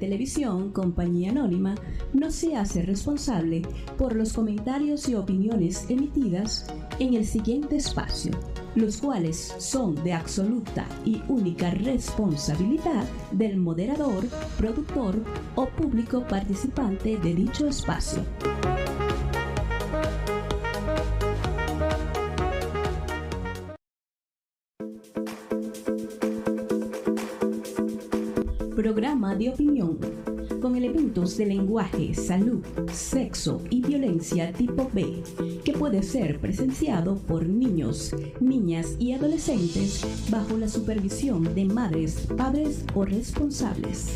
Televisión, Compañía Anónima, no se hace responsable por los comentarios y opiniones emitidas en el siguiente espacio, los cuales son de absoluta y única responsabilidad del moderador, productor o público participante de dicho espacio. Programa de opinión con elementos de lenguaje, salud, sexo y violencia tipo B, que puede ser presenciado por niños, niñas y adolescentes bajo la supervisión de madres, padres o responsables.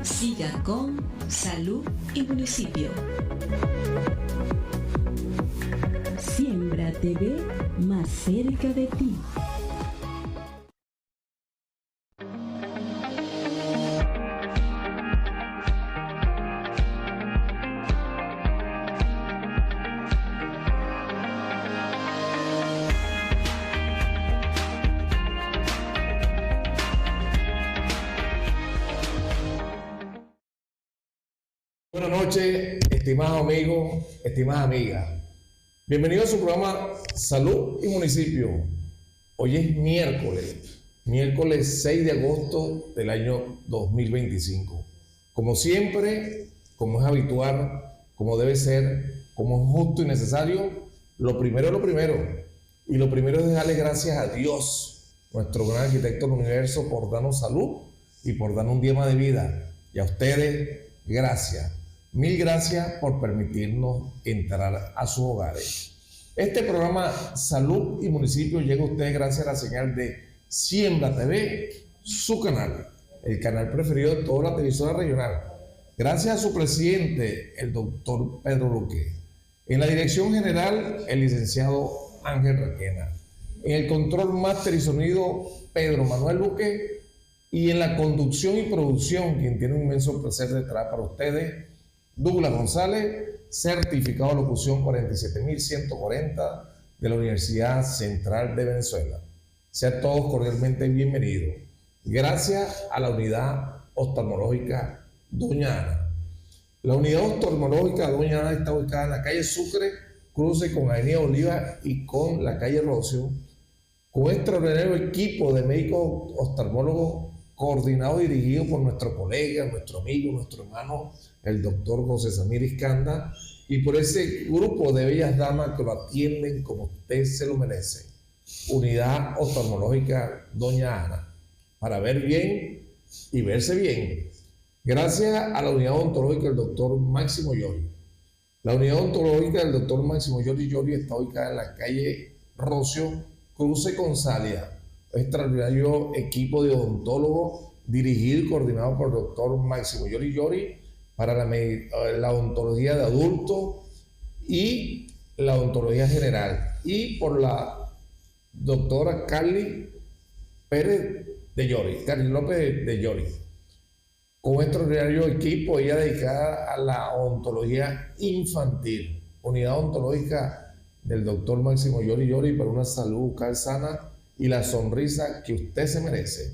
Siga con Salud y Municipio. Siembra TV más cerca de ti. Buenas noches, estimados amigos, estimadas amigas. Bienvenidos a su programa Salud y Municipio. Hoy es miércoles 6 de agosto del año 2025. Como siempre, como es habitual, como debe ser, como es justo y necesario, lo primero es lo primero. Y lo primero es darle gracias a Dios, nuestro gran arquitecto del universo, por darnos salud y por darnos un día más de vida. Y a ustedes, gracias. Mil gracias por permitirnos entrar a sus hogares. Este programa Salud y Municipio llega a ustedes gracias a la señal de Siembra TV, su canal, el canal preferido de toda la televisora regional. Gracias a su presidente, el doctor Pedro Luque. En la dirección general, el licenciado Ángel Requena. En el control máster y sonido, Pedro Manuel Luque. Y en la conducción y producción, quien tiene un inmenso placer de traer para ustedes, Douglas González, certificado de locución 47140 de la Universidad Central de Venezuela. Sean todos cordialmente bienvenidos. Gracias a la unidad oftalmológica Doña Ana. La unidad oftalmológica Doña Ana está ubicada en la calle Sucre, cruce con Avenida Bolívar y con la calle Rocio, con un extraordinario equipo de médicos oftalmólogos coordinado y dirigido por nuestro colega, nuestro amigo, nuestro hermano, el doctor José Samir Iscanda, y por ese grupo de bellas damas que lo atienden como usted se lo merece. Unidad oftalmológica Doña Ana, para ver bien y verse bien. Gracias a la unidad odontológica del doctor Máximo Llori. La unidad odontológica del doctor Máximo Llori está ubicada en la calle Rocio, cruce con Salia. Extraordinario equipo de odontólogos dirigido y coordinado por el doctor Máximo Llori para la odontología de adultos y la odontología general, y por la doctora Carly Pérez de Llori, Carly López de Llori. Con un extraordinario equipo, ella dedicada a la odontología infantil, unidad odontológica del doctor Máximo Llori para una salud bucal sana y la sonrisa que usted se merece.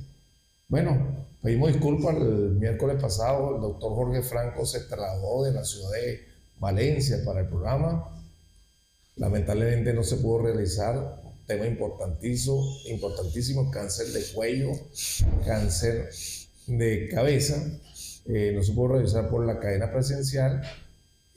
Bueno, pedimos disculpas. El miércoles pasado el doctor Jorge Franco se trasladó de la ciudad de Valencia para el programa. Lamentablemente no se pudo realizar. Un tema importantísimo, cáncer de cuello, cáncer de cabeza. No se pudo realizar por la cadena presencial.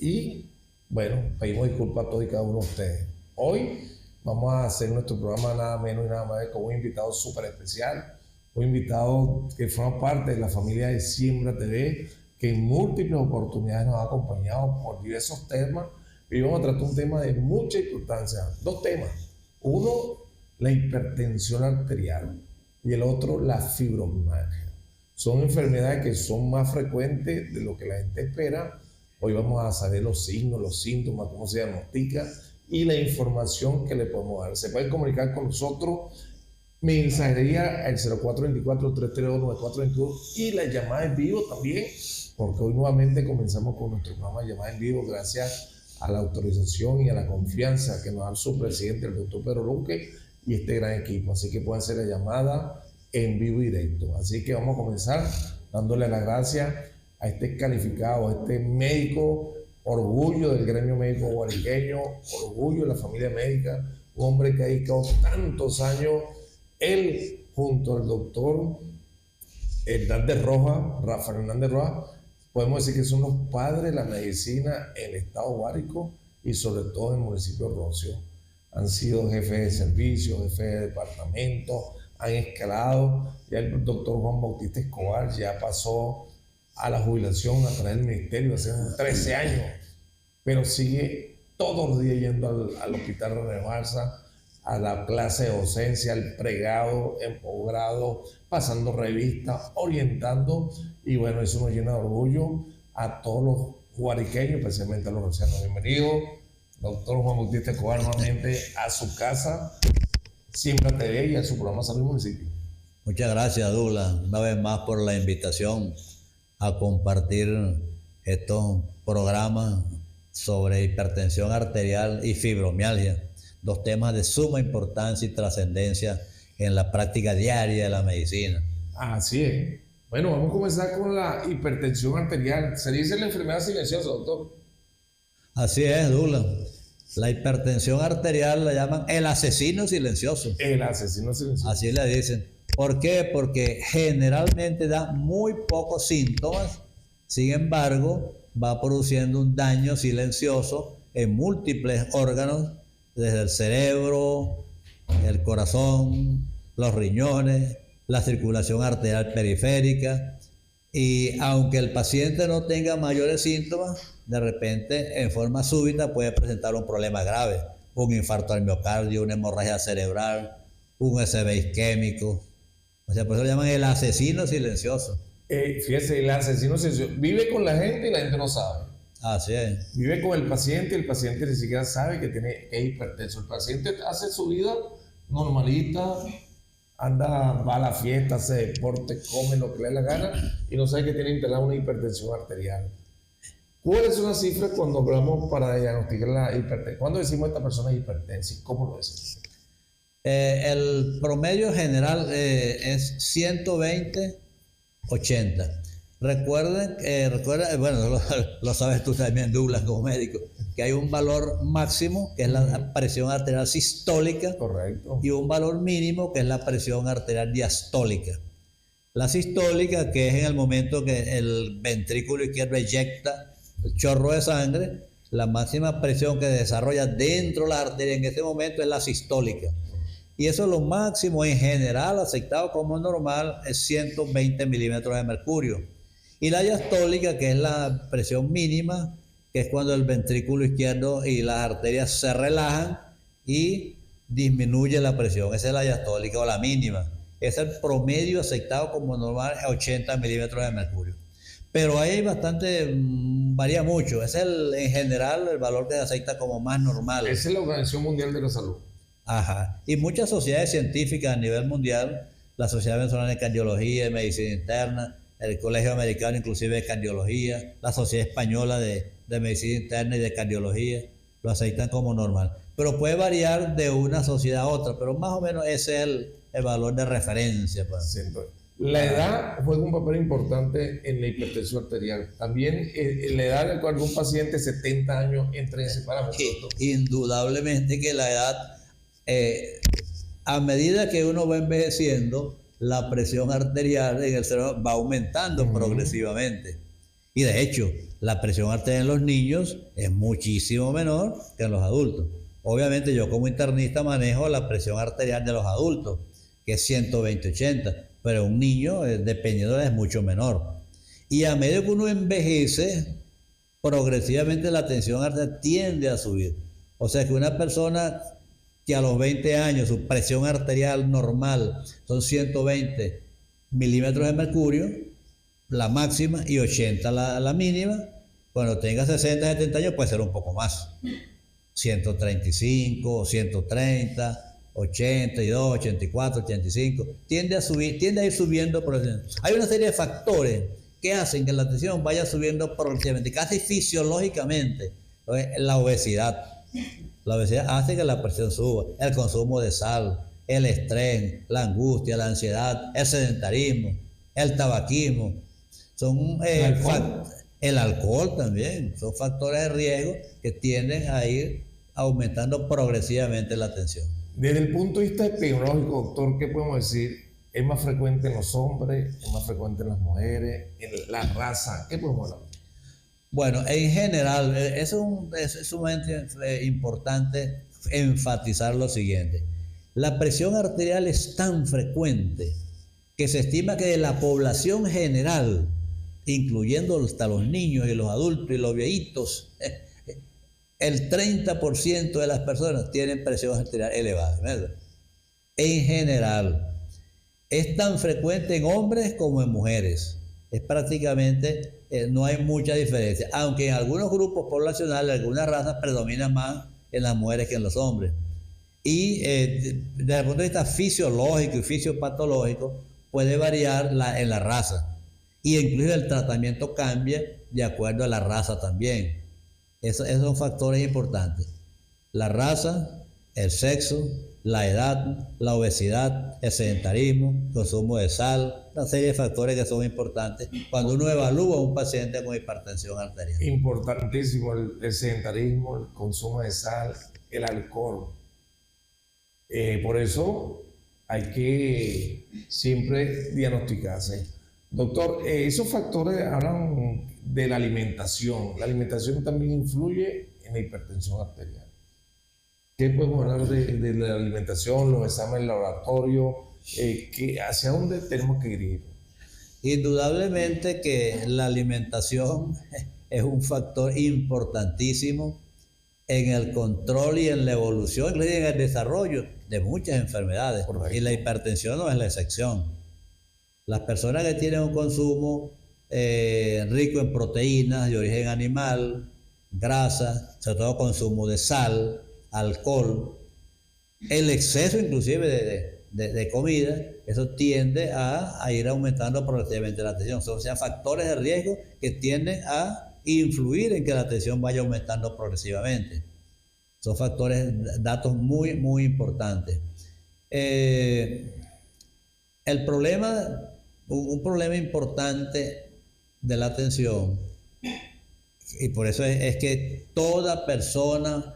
Y bueno, pedimos disculpas a todos y cada uno de ustedes. Hoy vamos a hacer nuestro programa nada menos y nada más con un invitado súper especial, un invitado que forma parte de la familia de Siembra TV, que en múltiples oportunidades nos ha acompañado por diversos temas. Y vamos a tratar un tema de mucha importancia, dos temas. Uno, la hipertensión arterial, y el otro, la fibromialgia. Son enfermedades que son más frecuentes de lo que la gente espera. Hoy vamos a saber los signos, los síntomas, cómo se diagnostica y la información que le podemos dar. Se pueden comunicar con nosotros, mensajería al 0424-332-9422 y la llamada en vivo también porque hoy nuevamente comenzamos con nuestro programa Llamada en Vivo gracias a la autorización y a la confianza que nos da su presidente, el doctor Pedro Luque, y este gran equipo. Así que pueden hacer la llamada en vivo y directo. Así que vamos a comenzar dándole las gracias a este calificado, a este médico, orgullo del gremio médico guariqueño, orgullo de la familia médica, un hombre que ha dedicado tantos años, él junto al doctor Hernández Rojas, Rafael Hernández Rojas, podemos decir que son los padres de la medicina en el estado Guárico y sobre todo en el municipio de Rocío. Han sido jefes de servicio, jefes de departamento, han escalado. Ya el doctor Juan Bautista Escobar ya pasó a la jubilación a través del ministerio hace 13 años, pero sigue todos los días yendo al hospital René Barça, a la clase de docencia, al pregrado, en posgrado, pasando revistas, orientando, y bueno, eso nos llena de orgullo a todos los guariqueños, especialmente a los rocianos. Bienvenido, doctor Juan Bautista Escobar, nuevamente a su casa, Siembra TV, y a su programa Salud Municipio. Muchas gracias, Douglas, una vez más por la invitación a compartir estos programas sobre hipertensión arterial y fibromialgia, dos temas de suma importancia y trascendencia en la práctica diaria de la medicina. Así es. Bueno, vamos a comenzar con la hipertensión arterial. Se dice la enfermedad silenciosa, doctor. Así es, Douglas. La hipertensión arterial la llaman el asesino silencioso. El asesino silencioso. Así le dicen. ¿Por qué? Porque generalmente da muy pocos síntomas, sin embargo, va produciendo un daño silencioso en múltiples órganos, desde el cerebro, el corazón, los riñones, la circulación arterial periférica, y aunque el paciente no tenga mayores síntomas, de repente en forma súbita puede presentar un problema grave, un infarto al miocardio, una hemorragia cerebral, un SB isquémico. O sea, por eso lo llaman el asesino silencioso. Fíjese, el asesino silencioso vive con la gente y la gente no sabe. Así es. Vive con el paciente y el paciente ni siquiera sabe que es hipertenso. El paciente hace su vida normalita, va a la fiesta, hace deporte, come lo que le dé la gana y no sabe que tiene instalada una hipertensión arterial. ¿Cuáles son las cifras cuando hablamos para diagnosticar la hipertensión? ¿Cuándo decimos esta persona es hipertensa? ¿Cómo lo decimos? El promedio general es 120/80. Recuerden, bueno, lo sabes tú también, Douglas, como médico, que hay un valor máximo, que es la presión arterial sistólica. Correcto. Y un valor mínimo, que es la presión arterial diastólica. La sistólica, que es en el momento que el ventrículo izquierdo eyecta el chorro de sangre, la máxima presión que desarrolla dentro de la arteria en ese momento es la sistólica. Y eso es lo máximo en general aceptado como normal, es 120 milímetros de mercurio. Y la diastólica, que es la presión mínima, que es cuando el ventrículo izquierdo y las arterias se relajan y disminuye la presión. Esa es la diastólica o la mínima. Es el promedio aceptado como normal, 80 milímetros de mercurio. Pero hay bastante, varía mucho. Es en general el valor que se acepta como más normal. Esa es la Organización Mundial de la Salud. Ajá. Y muchas sociedades científicas a nivel mundial, la Sociedad Venezolana de Cardiología y Medicina Interna, el Colegio Americano inclusive de Cardiología, la Sociedad Española de Medicina Interna y de Cardiología, lo aceptan como normal. Pero puede variar de una sociedad a otra, pero más o menos ese es el valor de referencia. La edad juega un papel importante en la hipertensión arterial. También la edad en la cual un paciente de 70 años entra en ese parámetro. Indudablemente que la edad, a medida que uno va envejeciendo, la presión arterial en el cerebro va aumentando progresivamente. Y de hecho, la presión arterial en los niños es muchísimo menor que en los adultos. Obviamente yo como internista manejo la presión arterial de los adultos, que es 120/80, pero un niño, dependiendo de la edad, es mucho menor. Y a medida que uno envejece, progresivamente la tensión arterial tiende a subir. O sea que una persona que a los 20 años su presión arterial normal son 120 milímetros de mercurio, la máxima, y 80 la mínima, cuando tenga 60, 70 años puede ser un poco más. 135, 130, 82, 84, 85, tiende a ir subiendo. Hay una serie de factores que hacen que la tensión vaya subiendo progresivamente, casi fisiológicamente. La obesidad. La obesidad hace que la presión suba, el consumo de sal, el estrés, la angustia, la ansiedad, el sedentarismo, el tabaquismo. Son el alcohol también, son factores de riesgo que tienden a ir aumentando progresivamente la tensión. Desde el punto de vista epidemiológico, doctor, ¿qué podemos decir? ¿Es más frecuente en los hombres? ¿Es más frecuente en las mujeres? ¿En la raza? ¿Qué podemos hablar? Bueno, en general, es sumamente importante enfatizar lo siguiente. La presión arterial es tan frecuente que se estima que de la población general, incluyendo hasta los niños y los adultos y los viejitos, el 30% de las personas tienen presión arterial elevada, ¿verdad? En general. Es tan frecuente en hombres como en mujeres. Es prácticamente, no hay mucha diferencia. Aunque en algunos grupos poblacionales, algunas razas predominan más en las mujeres que en los hombres. Y desde el punto de vista fisiológico y fisiopatológico, puede variar en la raza. Y incluso el tratamiento cambia de acuerdo a la raza también. Esos son factores importantes. La raza, el sexo, la edad, la obesidad, el sedentarismo, el consumo de sal, una serie de factores que son importantes cuando uno evalúa a un paciente con hipertensión arterial. Importantísimo el sedentarismo, el consumo de sal, el alcohol. Por eso hay que siempre diagnosticarse. Doctor, esos factores hablan de la alimentación. La alimentación también influye en la hipertensión arterial. ¿Qué podemos hablar de la alimentación, los exámenes laboratorios? ¿Hacia dónde tenemos que ir? Indudablemente que la alimentación es un factor importantísimo en el control y en la evolución, incluso en el desarrollo de muchas enfermedades. Correcto. Y la hipertensión no es la excepción. Las personas que tienen un consumo rico en proteínas de origen animal, grasa, sobre todo consumo de sal, alcohol, el exceso inclusive de comida, eso tiende a ir aumentando progresivamente la tensión. O sea, factores de riesgo que tienden a influir en que la tensión vaya aumentando progresivamente. Son factores, datos muy, muy importantes. El problema, un problema importante de la tensión, y por eso es que toda persona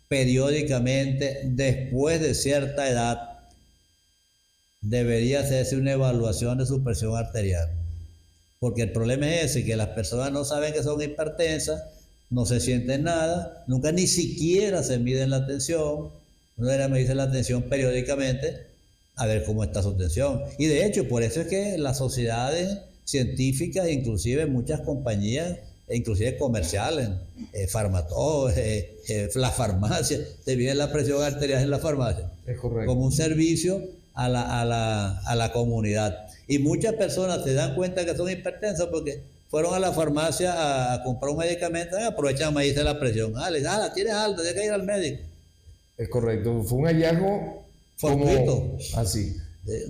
periódicamente, después de cierta edad, debería hacerse una evaluación de su presión arterial. Porque el problema es ese, que las personas no saben que son hipertensas, no se sienten nada, nunca ni siquiera se miden la tensión, uno debería medirse la tensión periódicamente a ver cómo está su tensión. Y de hecho, por eso es que las sociedades científicas, inclusive muchas compañías, inclusive comerciales, farmatodos, las farmacias, te miden la presión arterial en la farmacia. Es correcto. Como un servicio a la comunidad. Y muchas personas se dan cuenta que son hipertensas porque fueron a la farmacia a comprar un medicamento y aprovechan a medirse la presión. La tienes alta, tienes que ir al médico. Es correcto. Fue un hallazgo así.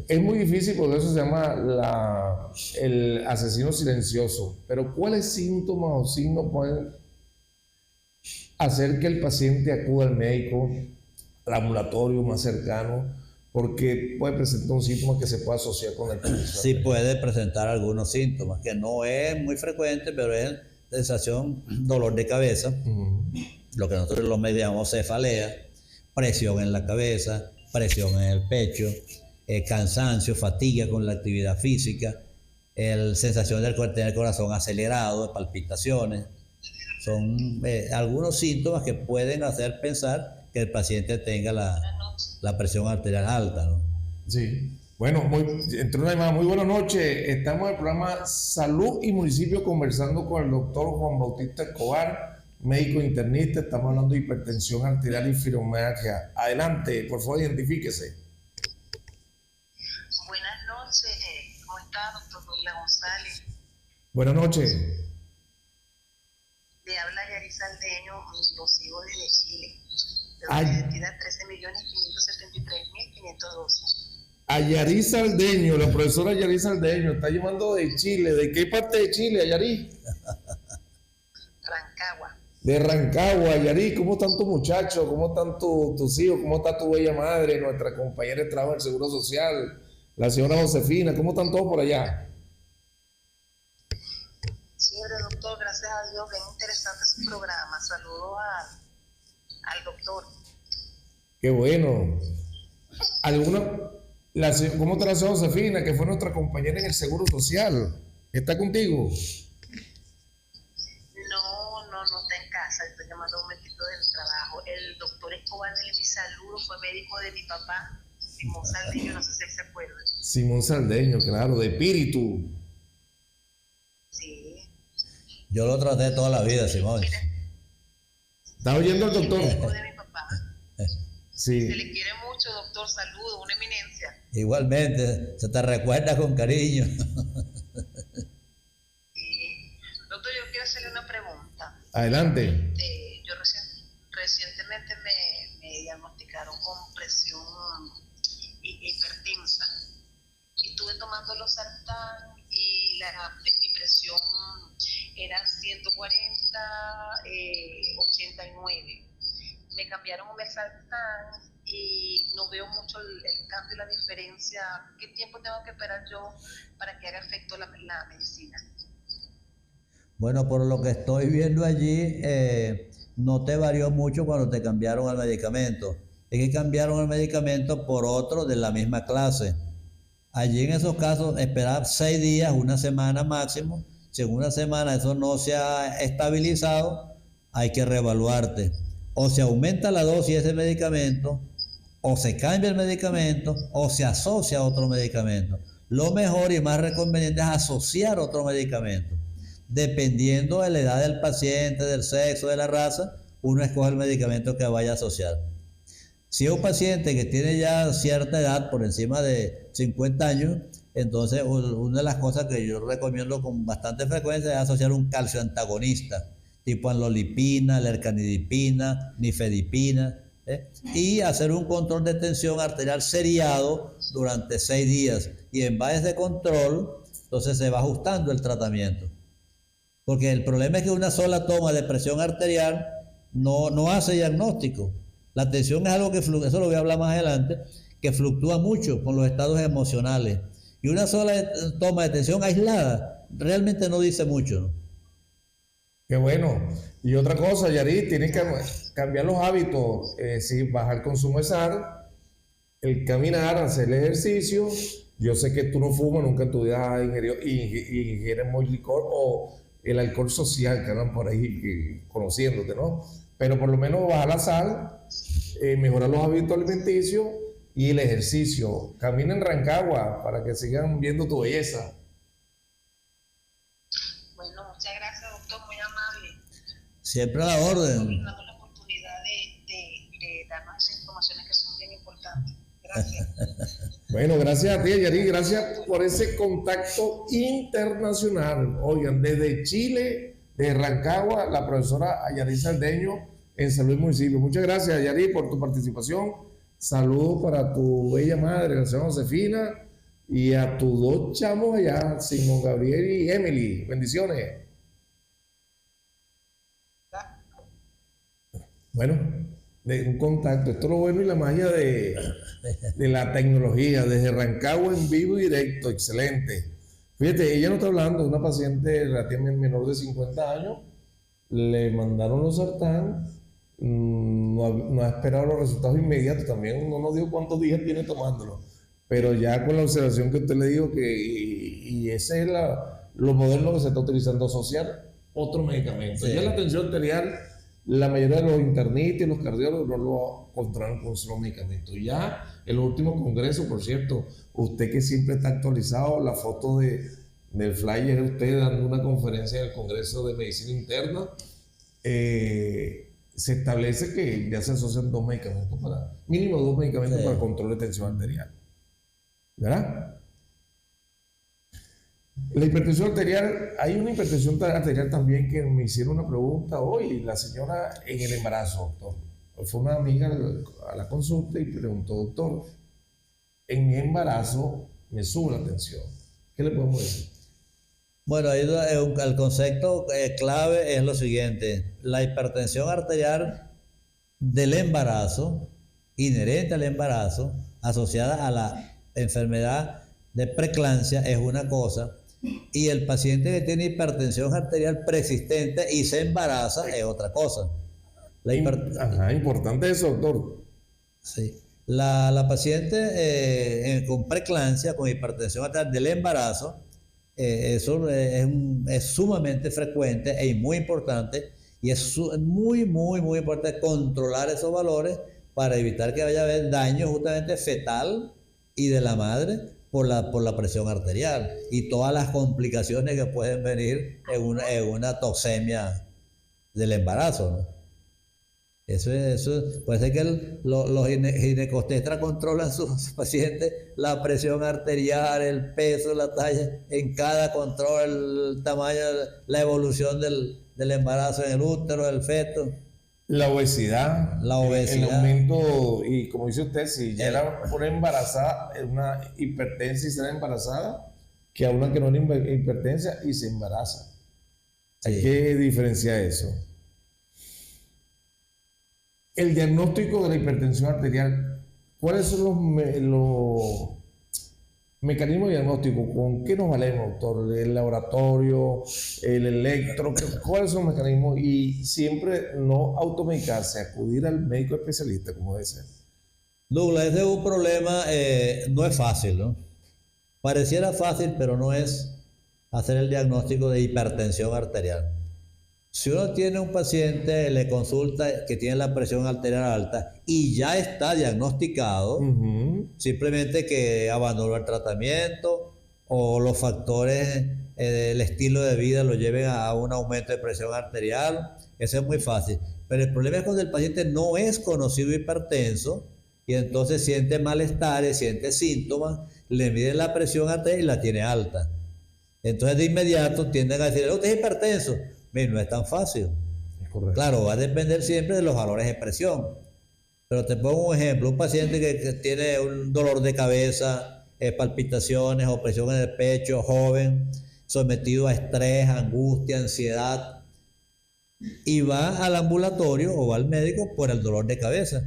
Es muy difícil porque eso se llama el asesino silencioso. Pero ¿cuáles síntomas o signos pueden hacer que el paciente acuda al médico, al ambulatorio más cercano? Porque puede presentar un síntoma que se puede asociar con el hipertensión. Sí puede presentar algunos síntomas, que no es muy frecuente, pero es sensación, dolor de cabeza, lo que nosotros los médicos llamamos cefalea, presión en la cabeza, presión en el pecho, cansancio, fatiga con la actividad física, sensación de tener el corazón acelerado, palpitaciones. Son algunos síntomas que pueden hacer pensar que el paciente tenga la presión arterial alta, ¿no? Sí. Bueno, entre una llamada, muy buenas noches. Estamos en el programa Salud y Municipio conversando con el doctor Juan Bautista Escobar, médico internista. Estamos hablando de hipertensión arterial y fibromialgia. Adelante, por favor, identifíquese. Buenas noches. ¿Cómo está, doctor Luila González? Buenas noches. Le habla Yari Saldeño, lo sigo desde Chile. De una identidad 13.573.512. a Yarí Saldeño, la profesora Yarí Saldeño, está llamando de Chile. ¿De qué parte de Chile, Yarí? Rancagua. De Rancagua, Yarí. ¿Cómo están tus muchachos? ¿Cómo están tus hijos? ¿Cómo está tu bella madre, nuestra compañera de trabajo del Seguro Social, la señora Josefina? ¿Cómo están todos por allá? Chévere, doctor, gracias a Dios, bien interesante su programa. Saludos al doctor. Qué bueno. ¿Cómo está la señora Josefina, que fue nuestra compañera en el Seguro Social? ¿Está contigo? No está en casa, estoy llamando un momentito del trabajo. El doctor Escobar de mi saludo, fue médico de mi papá, Simón Saldeño, no sé si él se acuerda. Simón Saldeño, claro, de espíritu. Sí. Yo lo traté toda la vida, Simón. Mira, ¿Está oyendo al doctor? médico de mi papá. Sí. Se le quiere mucho, doctor, saludos, una eminencia. Igualmente, se te recuerda con cariño. Sí. Doctor, yo quiero hacerle una pregunta. Adelante. Yo recientemente me diagnosticaron con presión hipertensa. Y estuve tomando los sartán y mi presión era 140, 89. Me cambiaron un mesartán y no veo mucho el cambio y la diferencia. ¿Qué tiempo tengo que esperar yo para que haga efecto la medicina? Bueno, por lo que estoy viendo allí, no te varió mucho cuando te cambiaron el medicamento. Es que cambiaron el medicamento por otro de la misma clase. Allí en esos casos, esperar 6 días, una semana máximo. Si en una semana eso no se ha estabilizado, hay que reevaluarte. O se aumenta la dosis de ese medicamento, o se cambia el medicamento, o se asocia a otro medicamento. Lo mejor y más conveniente es asociar otro medicamento. Dependiendo de la edad del paciente, del sexo, de la raza, uno escoge el medicamento que vaya a asociar. Si es un paciente que tiene ya cierta edad, por encima de 50 años, entonces una de las cosas que yo recomiendo con bastante frecuencia es asociar un calcio antagonista, tipo anlolipina, lercanidipina, nifedipina, y hacer un control de tensión arterial seriado durante 6 días. Y en base a ese control, entonces se va ajustando el tratamiento. Porque el problema es que una sola toma de presión arterial no hace diagnóstico. La tensión es algo que fluctúa, eso lo voy a hablar más adelante, que fluctúa mucho con los estados emocionales. Y una sola toma de tensión aislada realmente no dice mucho, ¿no? Qué bueno. Y otra cosa, Yarí, tienes que cambiar los hábitos, bajar el consumo de sal, el caminar, hacer el ejercicio. Yo sé que tú no fumas, nunca en tu vida has ingieres muy licor o el alcohol social que andan por ahí conociéndote, ¿no? Pero por lo menos bajar la sal, mejorar los hábitos alimenticios y el ejercicio. Camina en Rancagua para que sigan viendo tu belleza. Bueno, muchas gracias, doctor, muy amable. Siempre a la orden. Dando la oportunidad de darnos esas informaciones que son bien importantes. Gracias. Bueno, gracias a ti, Yarí, gracias por ese contacto internacional. Oigan, desde Chile, de Rancagua, la profesora Yarí Saldeño en San Luis Municipio. Muchas gracias, Yarí, por tu participación. Saludos para tu bella madre, la señora Josefina, y a tus 2 chamos allá, Simón Gabriel y Emily. Bendiciones. Bueno, de un contacto. Esto es lo bueno y la magia de la tecnología. Desde Rancagua en vivo y directo. Excelente. Fíjate, ella no está hablando de una paciente relativamente menor de 50 años. Le mandaron los sartán. No ha esperado los resultados inmediatos. También no nos dijo cuántos días tiene tomándolo. Pero ya con la observación que usted le dijo, y ese es lo moderno que se está utilizando, asociar otro medicamento. Sí. Ya la tensión arterial, la mayoría de los internistas y los cardiólogos no lo controlan con solo medicamento. Ya en los últimos congresos, por cierto, usted que siempre está actualizado, la foto del flyer de usted dando una conferencia en el Congreso de Medicina Interna, se establece que ya se asocian 2 medicamentos mínimo 2 medicamentos para control de tensión arterial. ¿Verdad? La hipertensión arterial, hay una hipertensión arterial también que me hicieron una pregunta hoy, la señora en el embarazo, doctor. Fue una amiga a la consulta y preguntó, doctor, en mi embarazo me sube la tensión. ¿Qué le podemos decir? Bueno, ahí el concepto clave es lo siguiente: la hipertensión arterial del embarazo, inherente al embarazo, asociada a la enfermedad de preeclampsia, es una cosa, y el paciente que tiene hipertensión arterial persistente y se embaraza es otra cosa. Importante eso, doctor. Sí. La paciente con preeclampsia, con hipertensión arterial del embarazo, eso es sumamente frecuente y muy importante, y es muy importante controlar esos valores para evitar que vaya a haber daño justamente fetal y de la madre por la presión arterial y todas las complicaciones que pueden venir en una toxemia del embarazo, ¿no? Eso puede ser que los ginecobstetras controlan a sus pacientes la presión arterial, el peso, la talla, en cada control, el tamaño, la evolución del embarazo en el útero, del feto. La obesidad, el aumento, y como dice usted, si ya era una embarazada, una hipertensa y será embarazada, que a una que no era hipertensa y se embaraza. Sí. Hay que diferenciar eso. El diagnóstico de la hipertensión arterial, ¿cuáles son los mecanismos diagnósticos? ¿Con qué nos valemos, doctor? ¿El laboratorio, el electro? ¿Cuáles son los mecanismos? Y siempre no automedicarse, acudir al médico especialista, como debe ser. Douglas, ese es un problema, no es fácil, ¿no? Pareciera fácil, pero no es hacer el diagnóstico de hipertensión arterial. Si uno tiene un paciente, le consulta que tiene la presión arterial alta y ya está diagnosticado, simplemente que abandonó el tratamiento o los factores del estilo de vida lo lleven a un aumento de presión arterial, eso es muy fácil. Pero el problema es cuando el paciente no es conocido hipertenso y entonces siente malestares, siente síntomas, le miden la presión arterial y la tiene alta. Entonces de inmediato tienden a decir, usted es hipertenso. Mira, no es tan fácil. Es correcto. Claro, va a depender siempre de los valores de presión. Pero te pongo un ejemplo, un paciente que tiene un dolor de cabeza, palpitaciones, opresión en el pecho, joven, sometido a estrés, angustia, ansiedad, y va al ambulatorio o va al médico por el dolor de cabeza.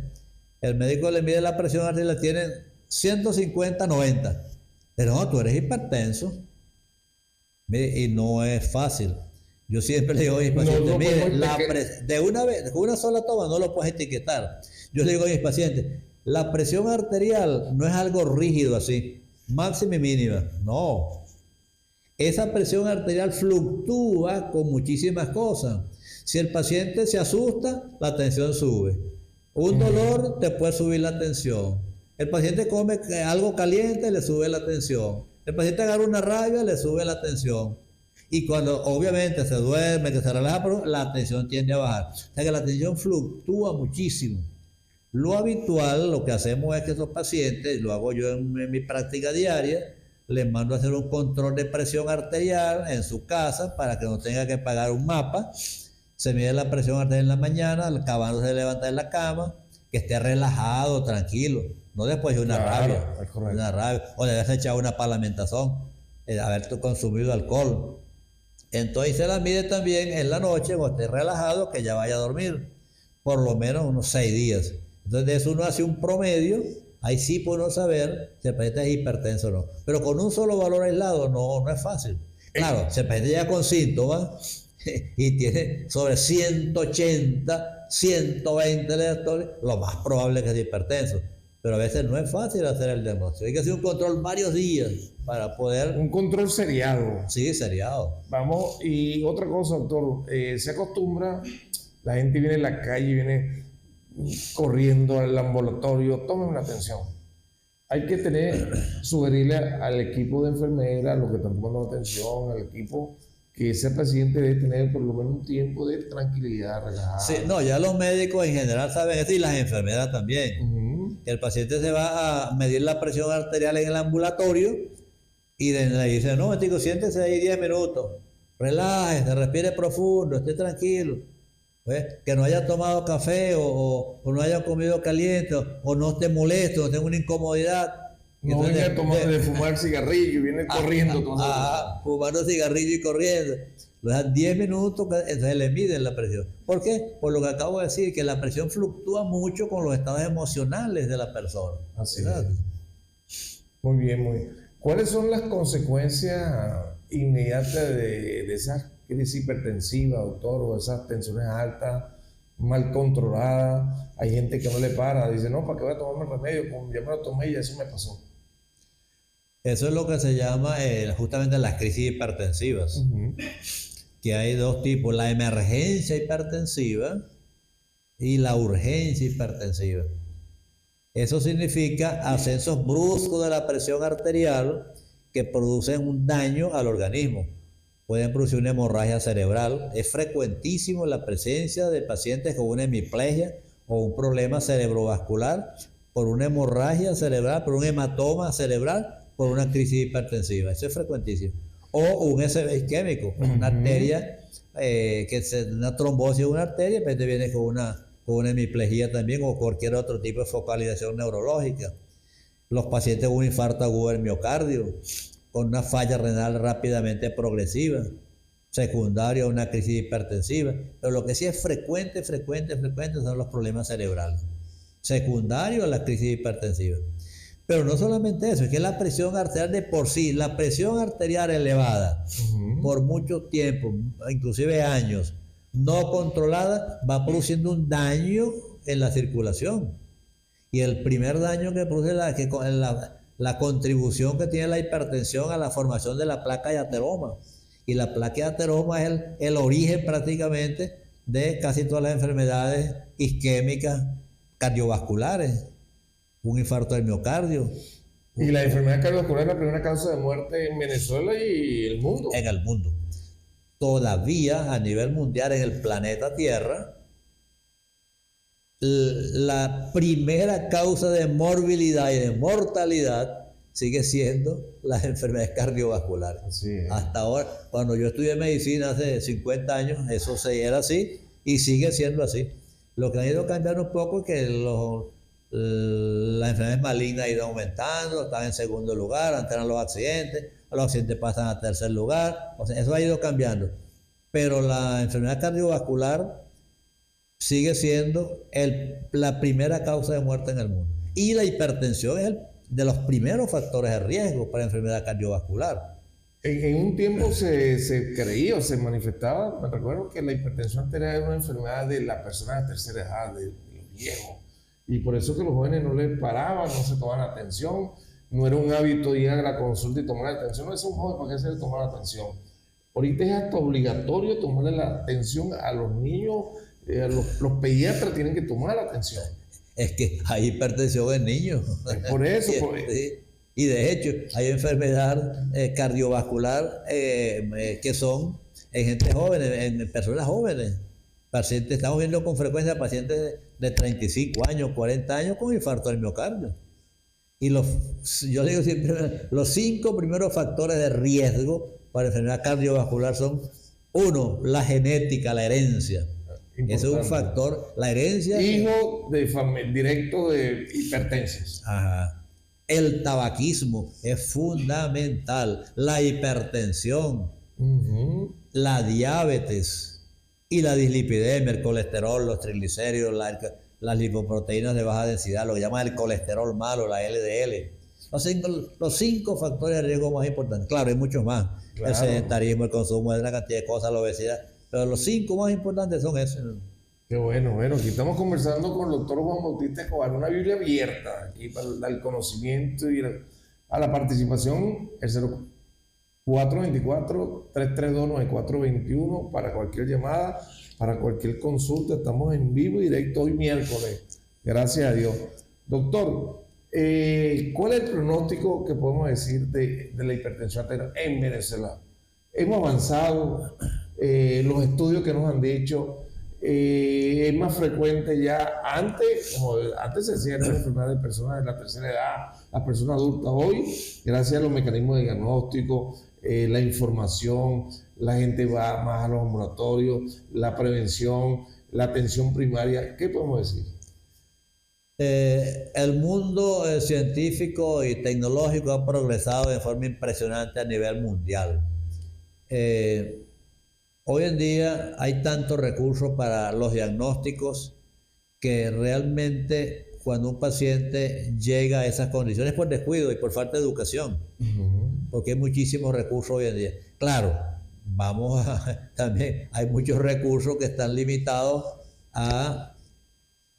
El médico le mide la presión arterial, la tiene 150/90. Pero no, tú eres hipertenso. Mire, y no es fácil. Yo siempre le digo a mis pacientes, mire, de una vez, con una sola toma no lo puedes etiquetar. Yo le digo a mis pacientes, la presión arterial no es algo rígido así, máxima y mínima. No. Esa presión arterial fluctúa con muchísimas cosas. Si el paciente se asusta, la tensión sube. Un dolor te puede subir la tensión. El paciente come algo caliente, le sube la tensión. El paciente agarra una rabia, le sube la tensión. Y cuando obviamente se duerme, que se relaja, pero la tensión tiende a bajar. O sea que la tensión fluctúa muchísimo. Lo habitual, lo que hacemos es que esos pacientes, lo hago yo en mi práctica diaria, les mando a hacer un control de presión arterial en su casa para que no tenga que pagar un mapa. Se mide la presión arterial en la mañana, acabándose de levantar en la cama, que esté relajado, tranquilo. No después de una rabia. Una rabia. O le has echado una palamentación, haber consumido alcohol. Entonces se la mide también en la noche, cuando esté relajado, que ya vaya a dormir, por lo menos unos 6 días. Entonces de eso uno hace un promedio, ahí sí puede uno saber si el paciente es hipertenso o no. Pero con un solo valor aislado no es fácil. Claro, si el paciente ya con síntomas y tiene sobre 180, 120 lectores, lo más probable es que es hipertenso. Pero a veces no es fácil hacer el diagnóstico. Hay que hacer un control varios días para poder... Un control seriado. Sí, seriado. Vamos, y otra cosa, doctor, se acostumbra, la gente viene en la calle, viene corriendo al ambulatorio, tomen una atención. Hay que sugerirle al equipo de enfermeras, a los que están tomando atención, al equipo, que ese paciente debe tener por lo menos un tiempo de tranquilidad, relajada. Sí, no, ya los médicos en general saben esto y las enfermeras también. El paciente se va a medir la presión arterial en el ambulatorio y le dicen, no, chico, siéntese ahí 10 minutos, relájese, respire profundo, esté tranquilo. ¿Ves? Que no haya tomado café o no haya comido caliente o no esté molesto, no tenga una incomodidad. No entonces, venía de fumar cigarrillo y viene corriendo. Fumando cigarrillo y corriendo. Lo dejan 10 minutos, entonces le miden la presión. ¿Por qué? Por lo que acabo de decir, que la presión fluctúa mucho con los estados emocionales de la persona. Así es. Muy bien, muy bien. ¿Cuáles son las consecuencias inmediatas de esas crisis hipertensivas, doctor, o esas tensiones altas, mal controladas? Hay gente que no le para, dice, no, ¿para qué voy a tomarme el remedio? Como ya me lo tomé y eso me pasó. Eso es lo que se llama justamente las crisis hipertensivas. Que hay dos tipos, la emergencia hipertensiva y la urgencia hipertensiva. Eso significa ascensos bruscos de la presión arterial que producen un daño al organismo. Pueden producir una hemorragia cerebral. Es frecuentísimo la presencia de pacientes con una hemiplegia o un problema cerebrovascular por una hemorragia cerebral, por un hematoma cerebral, por una crisis hipertensiva. Eso es frecuentísimo. O un SB isquémico, una arteria, una trombosis de una arteria, de repente viene con una hemiplegia también o cualquier otro tipo de focalización neurológica. Los pacientes con un infarto agudo del miocardio, con una falla renal rápidamente progresiva, secundaria a una crisis hipertensiva. Pero lo que sí es frecuente son los problemas cerebrales, secundario a la crisis hipertensiva. Pero no solamente eso, es que la presión arterial de por sí, la presión arterial elevada por mucho tiempo, inclusive años, no controlada, va produciendo un daño en la circulación. Y el primer daño que produce la contribución que tiene la hipertensión a la formación de la placa de ateroma. Y la placa de ateroma es el origen prácticamente de casi todas las enfermedades isquémicas cardiovasculares. Un infarto del miocardio. Y la enfermedad cardiovascular es la primera causa de muerte en Venezuela y el mundo. En el mundo. Todavía a nivel mundial en el planeta Tierra, la primera causa de morbilidad y de mortalidad sigue siendo las enfermedades cardiovasculares. Así es. Hasta ahora, cuando yo estudié medicina hace 50 años, eso se era así y sigue siendo así. Lo que ha ido cambiando un poco es que las enfermedades malignas han ido aumentando, están en segundo lugar, antes eran los accidentes pasan a tercer lugar, o sea, eso ha ido cambiando. Pero la enfermedad cardiovascular sigue siendo la primera causa de muerte en el mundo. Y la hipertensión es de los primeros factores de riesgo para enfermedad cardiovascular. En un tiempo se creía o se manifestaba, me recuerdo que la hipertensión arterial era una enfermedad de las personas de tercera edad, de los viejos. Y por eso que los jóvenes no les paraban, no se tomaban atención, no era un hábito ir a la consulta y tomar atención. No es un joven para que se le tomara atención. Ahorita es hasta obligatorio tomarle la atención a los niños, los pediatras tienen que tomar la atención. Es que hay hipertensión en niños. Es por eso. Y de hecho, hay enfermedad cardiovascular que son en gente joven, en personas jóvenes. Pacientes, estamos viendo con frecuencia pacientes de 35 años, 40 años con infarto del miocardio. Y yo digo siempre, los 5 primeros factores de riesgo para enfermedad cardiovascular son: 1, la genética, la herencia. Ese es un factor, la herencia. Hijo directo de hipertensos. Ajá. El tabaquismo es fundamental, la hipertensión, la diabetes y la dislipidemia, el colesterol, los triglicéridos, las lipoproteínas de baja densidad, lo que llaman el colesterol malo, la LDL. Los 5 factores de riesgo más importantes. Claro, hay muchos más. Claro. El sedentarismo, el consumo de una cantidad de cosas, la obesidad. Pero los 5 más importantes son esos. Qué bueno. Aquí estamos conversando con el doctor Juan Bautista Escobar, una Biblia abierta aquí para el conocimiento y a la participación. El 0424-332-9421 para cualquier llamada, para cualquier consulta. Estamos en vivo y directo hoy miércoles. Gracias a Dios. Doctor, ¿cuál es el pronóstico que podemos decir de la hipertensión arterial en Venezuela? Hemos avanzado, los estudios que nos han dicho, es más frecuente ya. Antes se decía que era una enfermedad de personas de la tercera edad, las personas adultas. Hoy, gracias a los mecanismos de diagnóstico, la información, la gente va más a los ambulatorios, la prevención, la atención primaria. ¿Qué podemos decir? El mundo científico y tecnológico ha progresado de forma impresionante a nivel mundial. Hoy en día hay tantos recursos para los diagnósticos que realmente cuando un paciente llega a esas condiciones por descuido y por falta de educación, porque hay muchísimos recursos hoy en día. Claro, también hay muchos recursos que están limitados a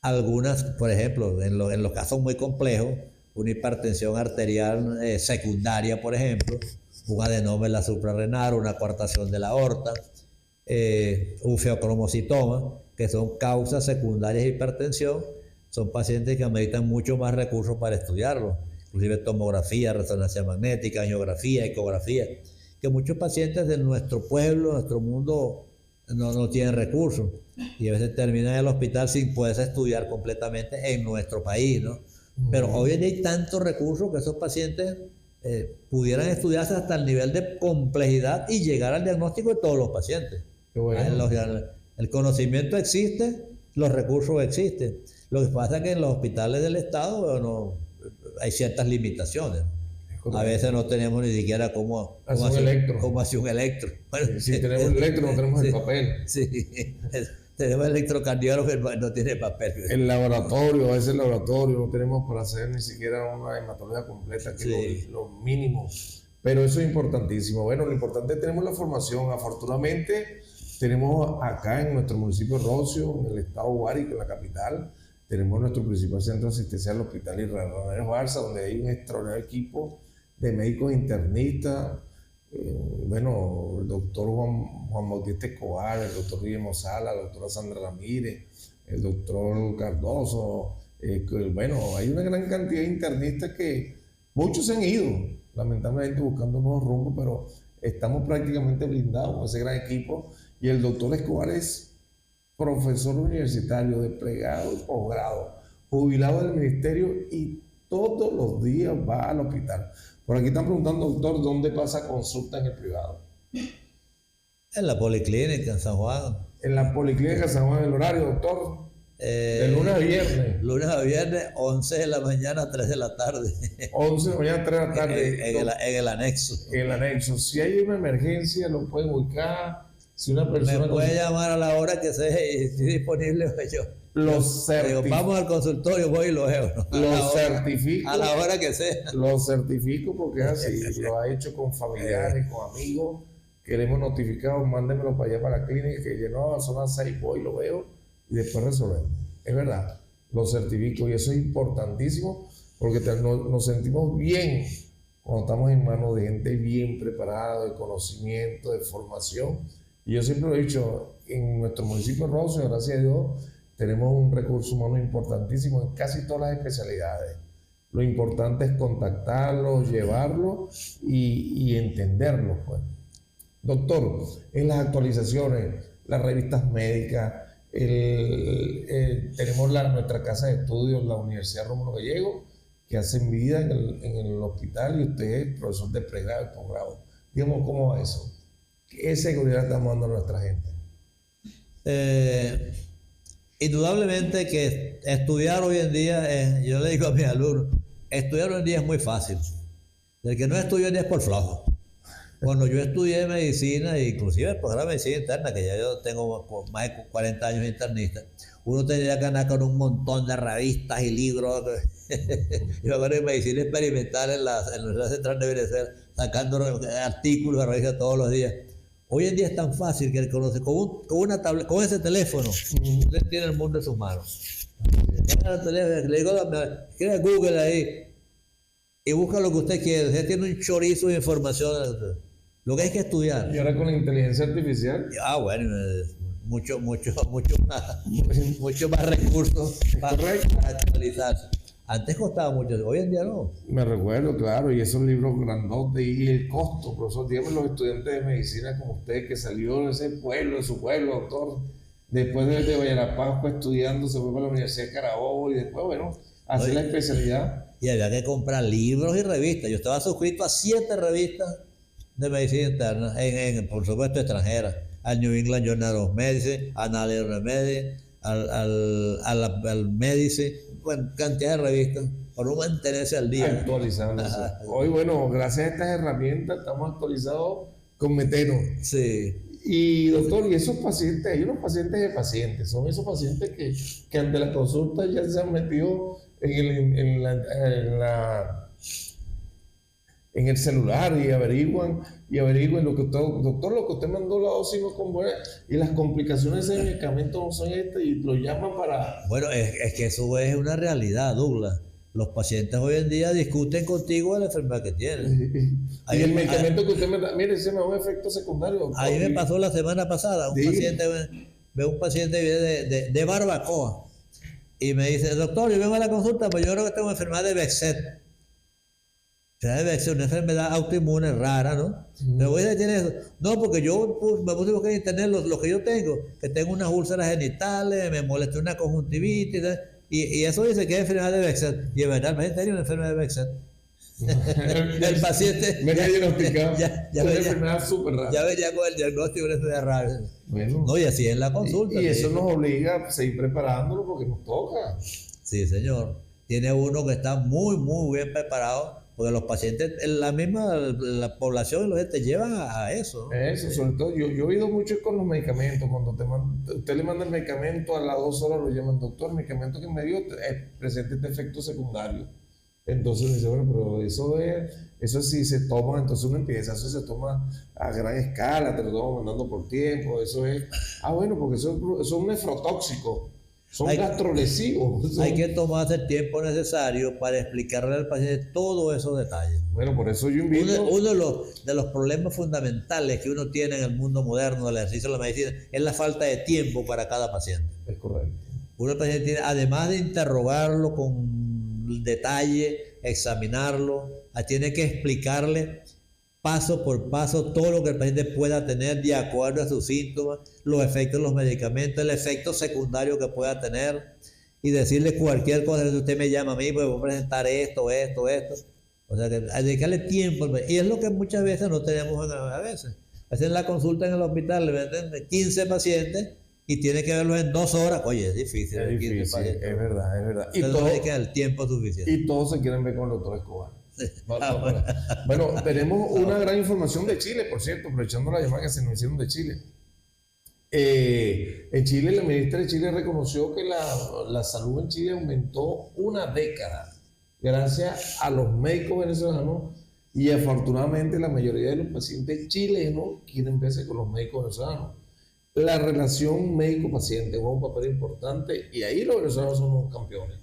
algunas, por ejemplo, en los casos muy complejos, una hipertensión arterial secundaria, por ejemplo, un adenoma en la suprarrenal, una coartación de la aorta, un feocromocitoma, que son causas secundarias de hipertensión, son pacientes que ameritan mucho más recursos para estudiarlos, inclusive tomografía, resonancia magnética, angiografía, ecografía, que muchos pacientes de nuestro pueblo, nuestro mundo, no tienen recursos y a veces terminan en el hospital sin poderse estudiar completamente en nuestro país, ¿no? Pero hoy en día hay tantos recursos que esos pacientes pudieran estudiarse hasta el nivel de complejidad y llegar al diagnóstico de todos los pacientes. Qué bueno. El conocimiento existe, los recursos existen. Lo que pasa es que en los hospitales del Estado, bueno, hay ciertas limitaciones. A veces no tenemos ni siquiera cómo hacer un electro. Bueno, si tenemos el electro, no tenemos el papel. Sí, tenemos el electrocardiólogo que no tiene papel. El laboratorio, a veces el laboratorio no tenemos para hacer ni siquiera una hematología completa, que es lo mínimo. Pero eso es importantísimo. Bueno, lo importante es que tenemos la formación. Afortunadamente, tenemos acá en nuestro municipio Rocio, en el estado Guárico, en la capital, tenemos nuestro principal centro asistencial, el Hospital Ramírez Barça, donde hay un extraordinario equipo de médicos internistas, bueno, el doctor Juan Bautista Escobar, el doctor Guillermo Sala, la doctora Sandra Ramírez, el doctor Cardoso, bueno, hay una gran cantidad de internistas que muchos se han ido, lamentablemente buscando nuevos rumbos, pero estamos prácticamente blindados con ese gran equipo, y el doctor Escobar es profesor universitario, desplegado y posgrado, jubilado del ministerio y todos los días va al hospital. Por aquí están preguntando, doctor, ¿dónde pasa consulta en el privado? En la policlínica en San Juan. En la policlínica San Juan, el horario, doctor. De lunes a viernes. Lunes a viernes, 11 de la mañana, 3 de la tarde. 11 de la mañana, 3 de la tarde. En el anexo. En el anexo. Si hay una emergencia, lo pueden ubicar. Si una persona me puede llamar a la hora que sea y estoy disponible yo. Digo, vamos al consultorio, voy y lo veo. ¿No? Lo certifico. A la hora que sea. Lo certifico porque es así. Lo ha hecho con familiares, con amigos. Queremos notificados, mándenmelo para allá para la clínica, que llenó, son las 6, voy y lo veo y después resolvemos. Es verdad, lo certifico y eso es importantísimo porque nos sentimos bien cuando estamos en manos de gente bien preparada, de conocimiento, de formación. Y yo siempre lo he dicho, en nuestro municipio de Rocio, gracias a Dios, tenemos un recurso humano importantísimo en casi todas las especialidades. Lo importante es contactarlos, llevarlos y entenderlos, pues. Doctor, en las actualizaciones, las revistas médicas, tenemos nuestra casa de estudios, la Universidad Rómulo Gallego, que hacen vida en el hospital y usted es profesor de pregrado y posgrado. Digamos, ¿cómo va eso? ¿Qué seguridad estamos dando a nuestra gente? Indudablemente que estudiar hoy en día, yo le digo a mis alumnos, estudiar hoy en día es muy fácil. El que no estudia hoy en día es por flojo. Cuando yo estudié medicina, inclusive el programa de medicina interna, que ya yo tengo más de 40 años de internista, uno tenía que andar con un montón de revistas y libros. Yo ahora en medicina experimental en la Universidad Central de Venezuela, sacando artículos de revistas todos los días. Hoy en día es tan fácil que él conoce, con ese teléfono, usted tiene el mundo en sus manos. Le digo, escribe Google ahí y busca lo que usted quiere. Usted tiene un chorizo de información. Lo que hay que estudiar. Y ahora con la inteligencia artificial. Bueno, mucho más recursos para actualizarse. Antes costaba mucho, hoy en día no. Me recuerdo, claro, y esos libros grandotes y el costo, profesor, dígame los estudiantes de medicina como usted que salió de ese pueblo, de su pueblo, doctor, después de Vallarapascua estudiando, se fue para la Universidad de Carabobo y después, bueno, hacer la especialidad. Y había que comprar libros y revistas. Yo estaba suscrito a 7 revistas de medicina interna, por supuesto extranjeras, al New England Journal of Medicine, Annals of Medicine, al Medicine, cantidad de revistas para no mantenerse al día. Actualizándose. Hoy, bueno, gracias a estas herramientas estamos actualizados con Meteno. Sí. Y doctor, y esos pacientes, hay unos pacientes de pacientes, son esos pacientes que ante la consulta ya se han metido en el celular y averiguan lo que usted, doctor, lo que usted mandó la dosis no con buena, y las complicaciones de medicamento no son estas, y lo llaman para... Bueno, es que eso es una realidad, Douglas. Los pacientes hoy en día discuten contigo de la enfermedad que tienen. Y el medicamento que usted me da, mire, ese me da un efecto secundario, doctor. Ahí me pasó la semana pasada, un paciente de barbacoa y me dice, doctor, yo vengo a la consulta, pues yo creo que tengo enfermedad de Behçet. Debe ser una enfermedad autoinmune rara, ¿no? Pero voy a decir eso. No, porque yo me puse a buscar en internet lo que yo tengo, que tengo unas úlceras genitales, me molesta una conjuntivitis, y eso dice que es enfermedad de Behçet. Y es verdad, el paciente tenía una enfermedad de Behçet. El paciente me ha diagnosticado. Ya una enfermedad súper rara. Ya venía con el diagnóstico de enfermedad rara. Bueno, no, y así es la consulta. Y eso nos obliga a seguir preparándolo porque nos toca. Sí, señor. Tiene uno que está muy, muy bien preparado. Porque los pacientes, la población y los te llevan a eso, ¿no? Eso, sobre todo, yo he oído mucho con los medicamentos. Cuando usted le manda el medicamento, a las 2 horas lo llaman, doctor, el medicamento que me dio presenta este efecto secundario. Entonces me dice, bueno, pero eso sí se toma, entonces uno empieza, eso se toma a gran escala, te lo estamos mandando por tiempo, eso es, bueno, porque eso es un nefrotóxico. Son gastrolesivos. Hay que tomarse el tiempo necesario para explicarle al paciente todos esos detalles. Bueno, por eso yo invito... Uno de los problemas fundamentales que uno tiene en el mundo moderno del ejercicio de la medicina es la falta de tiempo para cada paciente. Es correcto. Uno paciente tiene, además de interrogarlo con detalle, examinarlo, tiene que explicarle paso por paso todo lo que el paciente pueda tener de acuerdo a sus síntomas, los efectos de los medicamentos, el efecto secundario que pueda tener, y decirle cualquier cosa. Si usted me llama a mí, pues voy a presentar esto. O sea, que dedicarle tiempo. Y es lo que muchas veces no tenemos a veces. Hacen la consulta en el hospital, le venden 15 pacientes y tiene que verlos en 2 horas. Oye, es difícil. Es difícil, es verdad. Y todo hay que dar el tiempo suficiente. Y todos se quieren ver con el doctor Escobar. Bueno, tenemos una gran información de Chile, por cierto, aprovechando la llamada que se nos hicieron de Chile. En Chile, la ministra de Chile reconoció que la salud en Chile aumentó una década gracias a los médicos venezolanos, y afortunadamente la mayoría de los pacientes chilenos quieren verse con los médicos venezolanos. La relación médico-paciente juega un papel importante, y ahí los venezolanos son los campeones.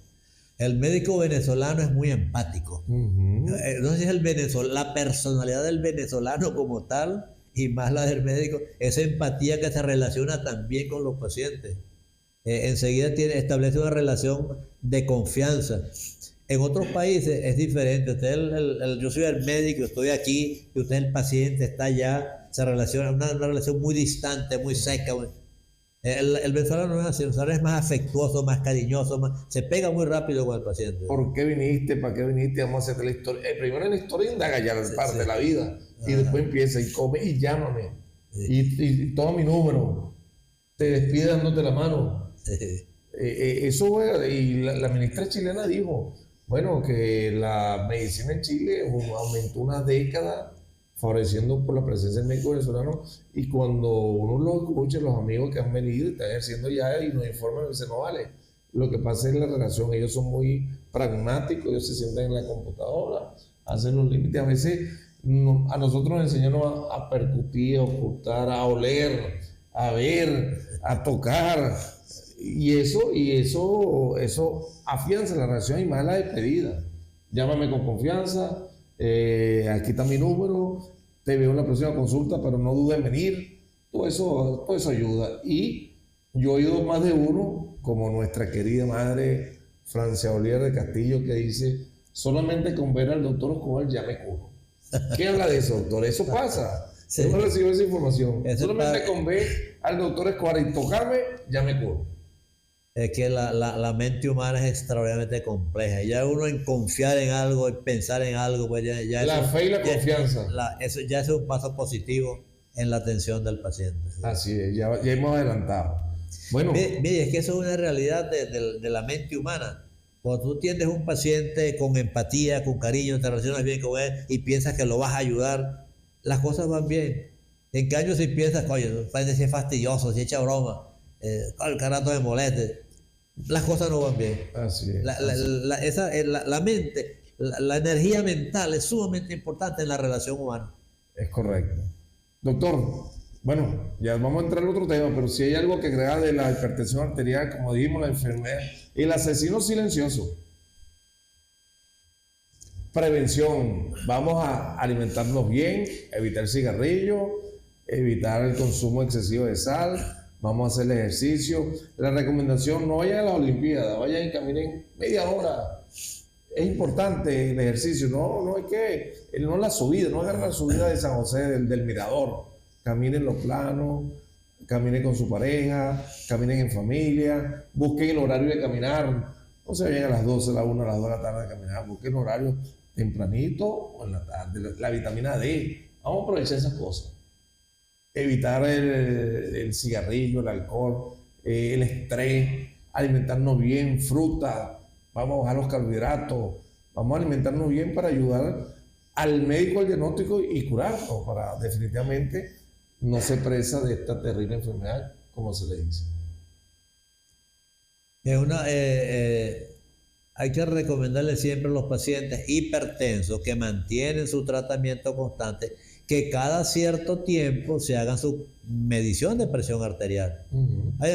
El médico venezolano es muy empático. No sé si es la personalidad del venezolano como tal, y más la del médico, esa empatía que se relaciona también con los pacientes. Enseguida establece una relación de confianza. En otros países es diferente. Yo soy el médico, estoy aquí, y usted el paciente está allá. Se relaciona, una relación muy distante, muy seca. El venezolano no es así, el venezolano es más afectuoso, más cariñoso, se pega muy rápido con el paciente. ¿Por qué viniste? ¿Para qué viniste? Vamos a hacerte la historia. Primero en la historia indaga ya la parte de la vida. Y después empieza y come y llámame. Y toma mi número. Te despide dándote la mano. Eso, y la ministra chilena dijo, bueno, que la medicina en Chile aumentó una década favoreciendo por la presencia del médico venezolano, y cuando uno lo escucha, los amigos que han venido y están ejerciendo ya y nos informan, dicen, no vale, lo que pasa es la relación, ellos son muy pragmáticos, ellos se sientan en la computadora, hacen los límites, a veces a nosotros nos enseñaron a percutir, a ocultar, a oler, a ver, a tocar, y eso afianza la relación, y más la despedida. Llámame con confianza, aquí está mi número, te veo en la próxima consulta, pero no dudes en venir. Todo eso ayuda. Y yo he oído más de uno, como nuestra querida madre Francia Olier de Castillo, que dice, solamente con ver al doctor Escobar ya me curo. ¿Qué habla de eso, doctor? Eso pasa. Sí. Yo no recibo esa información. Solamente con ver al doctor Escobar y tocarme, ya me curo. Es que la mente humana es extraordinariamente compleja. Ya uno en confiar en algo, en pensar en algo, pues ya la fe y la confianza. Eso ya es un paso positivo en la atención del paciente. Así es, ya hemos adelantado. Bueno. Mire, es que eso es una realidad de la mente humana. Cuando tú tienes un paciente con empatía, con cariño, te relacionas bien con él y piensas que lo vas a ayudar, las cosas van bien. En cambio, si piensas, oye, parece que es fastidioso, si echa broma, el carato me moleste, las cosas no van bien. Así es. La mente, la energía mental es sumamente importante en la relación humana. Es correcto. Doctor, bueno, ya vamos a entrar al otro tema, pero si hay algo que agrega de la hipertensión arterial, como dijimos, la enfermedad, el asesino silencioso. Prevención, vamos a alimentarnos bien, evitar el cigarrillo, evitar el consumo excesivo de sal, vamos a hacer el ejercicio. La recomendación, no vayan a las Olimpiadas, vayan y caminen media hora. Es importante el ejercicio, no es que, no la subida, no agarren la subida de San José del Mirador. Caminen los planos, caminen con su pareja, caminen en familia, busquen el horario de caminar. No se vayan a las 12, a las 1, a las 2 de la tarde a caminar, busquen horario tempranito o en la tarde. La vitamina D, vamos a aprovechar esas cosas. Evitar el cigarrillo, el alcohol, el estrés, alimentarnos bien, fruta, vamos a bajar los carbohidratos, vamos a alimentarnos bien para ayudar al médico al diagnóstico y curarnos, para definitivamente no ser presa de esta terrible enfermedad, como se le dice. Hay que recomendarle siempre a los pacientes hipertensos que mantienen su tratamiento constante que cada cierto tiempo se hagan su medición de presión arterial.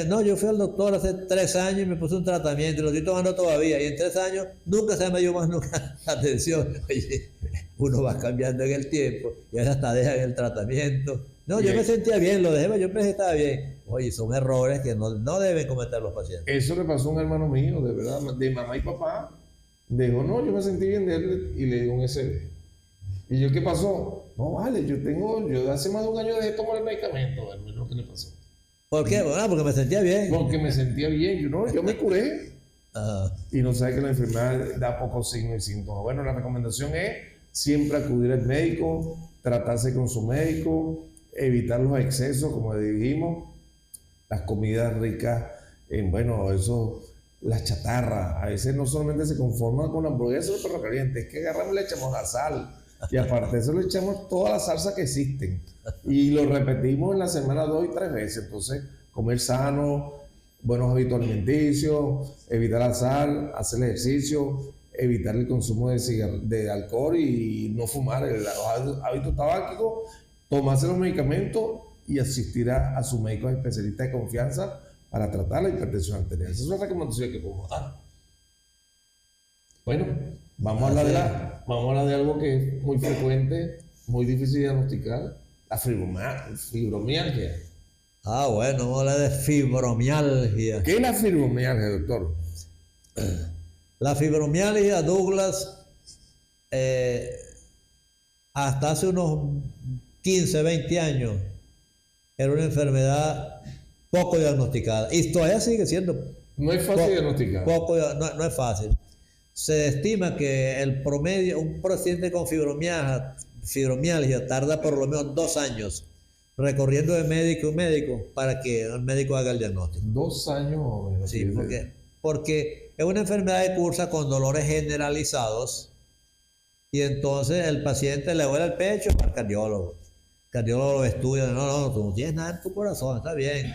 No, yo fui al doctor hace 3 años y me puse un tratamiento y lo estoy tomando todavía, y en 3 años nunca se me dio más nunca la atención. Oye, uno va cambiando en el tiempo y ahora hasta dejan el tratamiento. No, yo me sentía bien, lo dejé, yo pensé que estaba bien. Oye, son errores que no deben cometer los pacientes. Eso le pasó a un hermano mío, de verdad, de mamá y papá. Dijo, no, yo me sentí bien de él y le dio un SD. ¿Y yo qué pasó? No, vale, yo hace más de 1 año dejé de tomar el medicamento, hermano, ¿qué le pasó? ¿Por qué? Bueno, porque me sentía bien. Porque me sentía bien, yo me curé. Y no sabe que la enfermedad da pocos signos y síntomas. Bueno, la recomendación es siempre acudir al médico, tratarse con su médico, evitar los excesos, como dijimos, las comidas ricas en, las chatarras. A veces no solamente se conforman con la hamburguesa o el perro caliente, es que agarramos y le echamos la sal. Y aparte de eso le echamos toda la salsa que existen. Y lo repetimos en la semana 2 y 3 veces. Entonces, comer sano, buenos hábitos alimenticios, evitar la sal, hacer el ejercicio, evitar el consumo de alcohol y no fumar, los hábitos tabáquicos, tomarse los medicamentos y asistir a su médico especialista de confianza para tratar la hipertensión arterial. Esa es una recomendación que podemos dar. Bueno, vamos a hablar de algo que es muy frecuente, muy difícil de diagnosticar, la fibromialgia. Bueno, vamos a hablar de fibromialgia. ¿Qué es la fibromialgia, doctor? La fibromialgia, Douglas, hasta hace unos 15, 20 años, era una enfermedad poco diagnosticada. Y todavía sigue siendo. No es fácil diagnosticar. No es fácil. Se estima que el promedio, un paciente con fibromialgia tarda por lo menos 2 años recorriendo de médico en médico para que el médico haga el diagnóstico. 2 años o menos. Sí, porque es una enfermedad que cursa con dolores generalizados y entonces el paciente le duele el pecho al cardiólogo. El cardiólogo lo estudia, no, tú no tienes nada en tu corazón, está bien.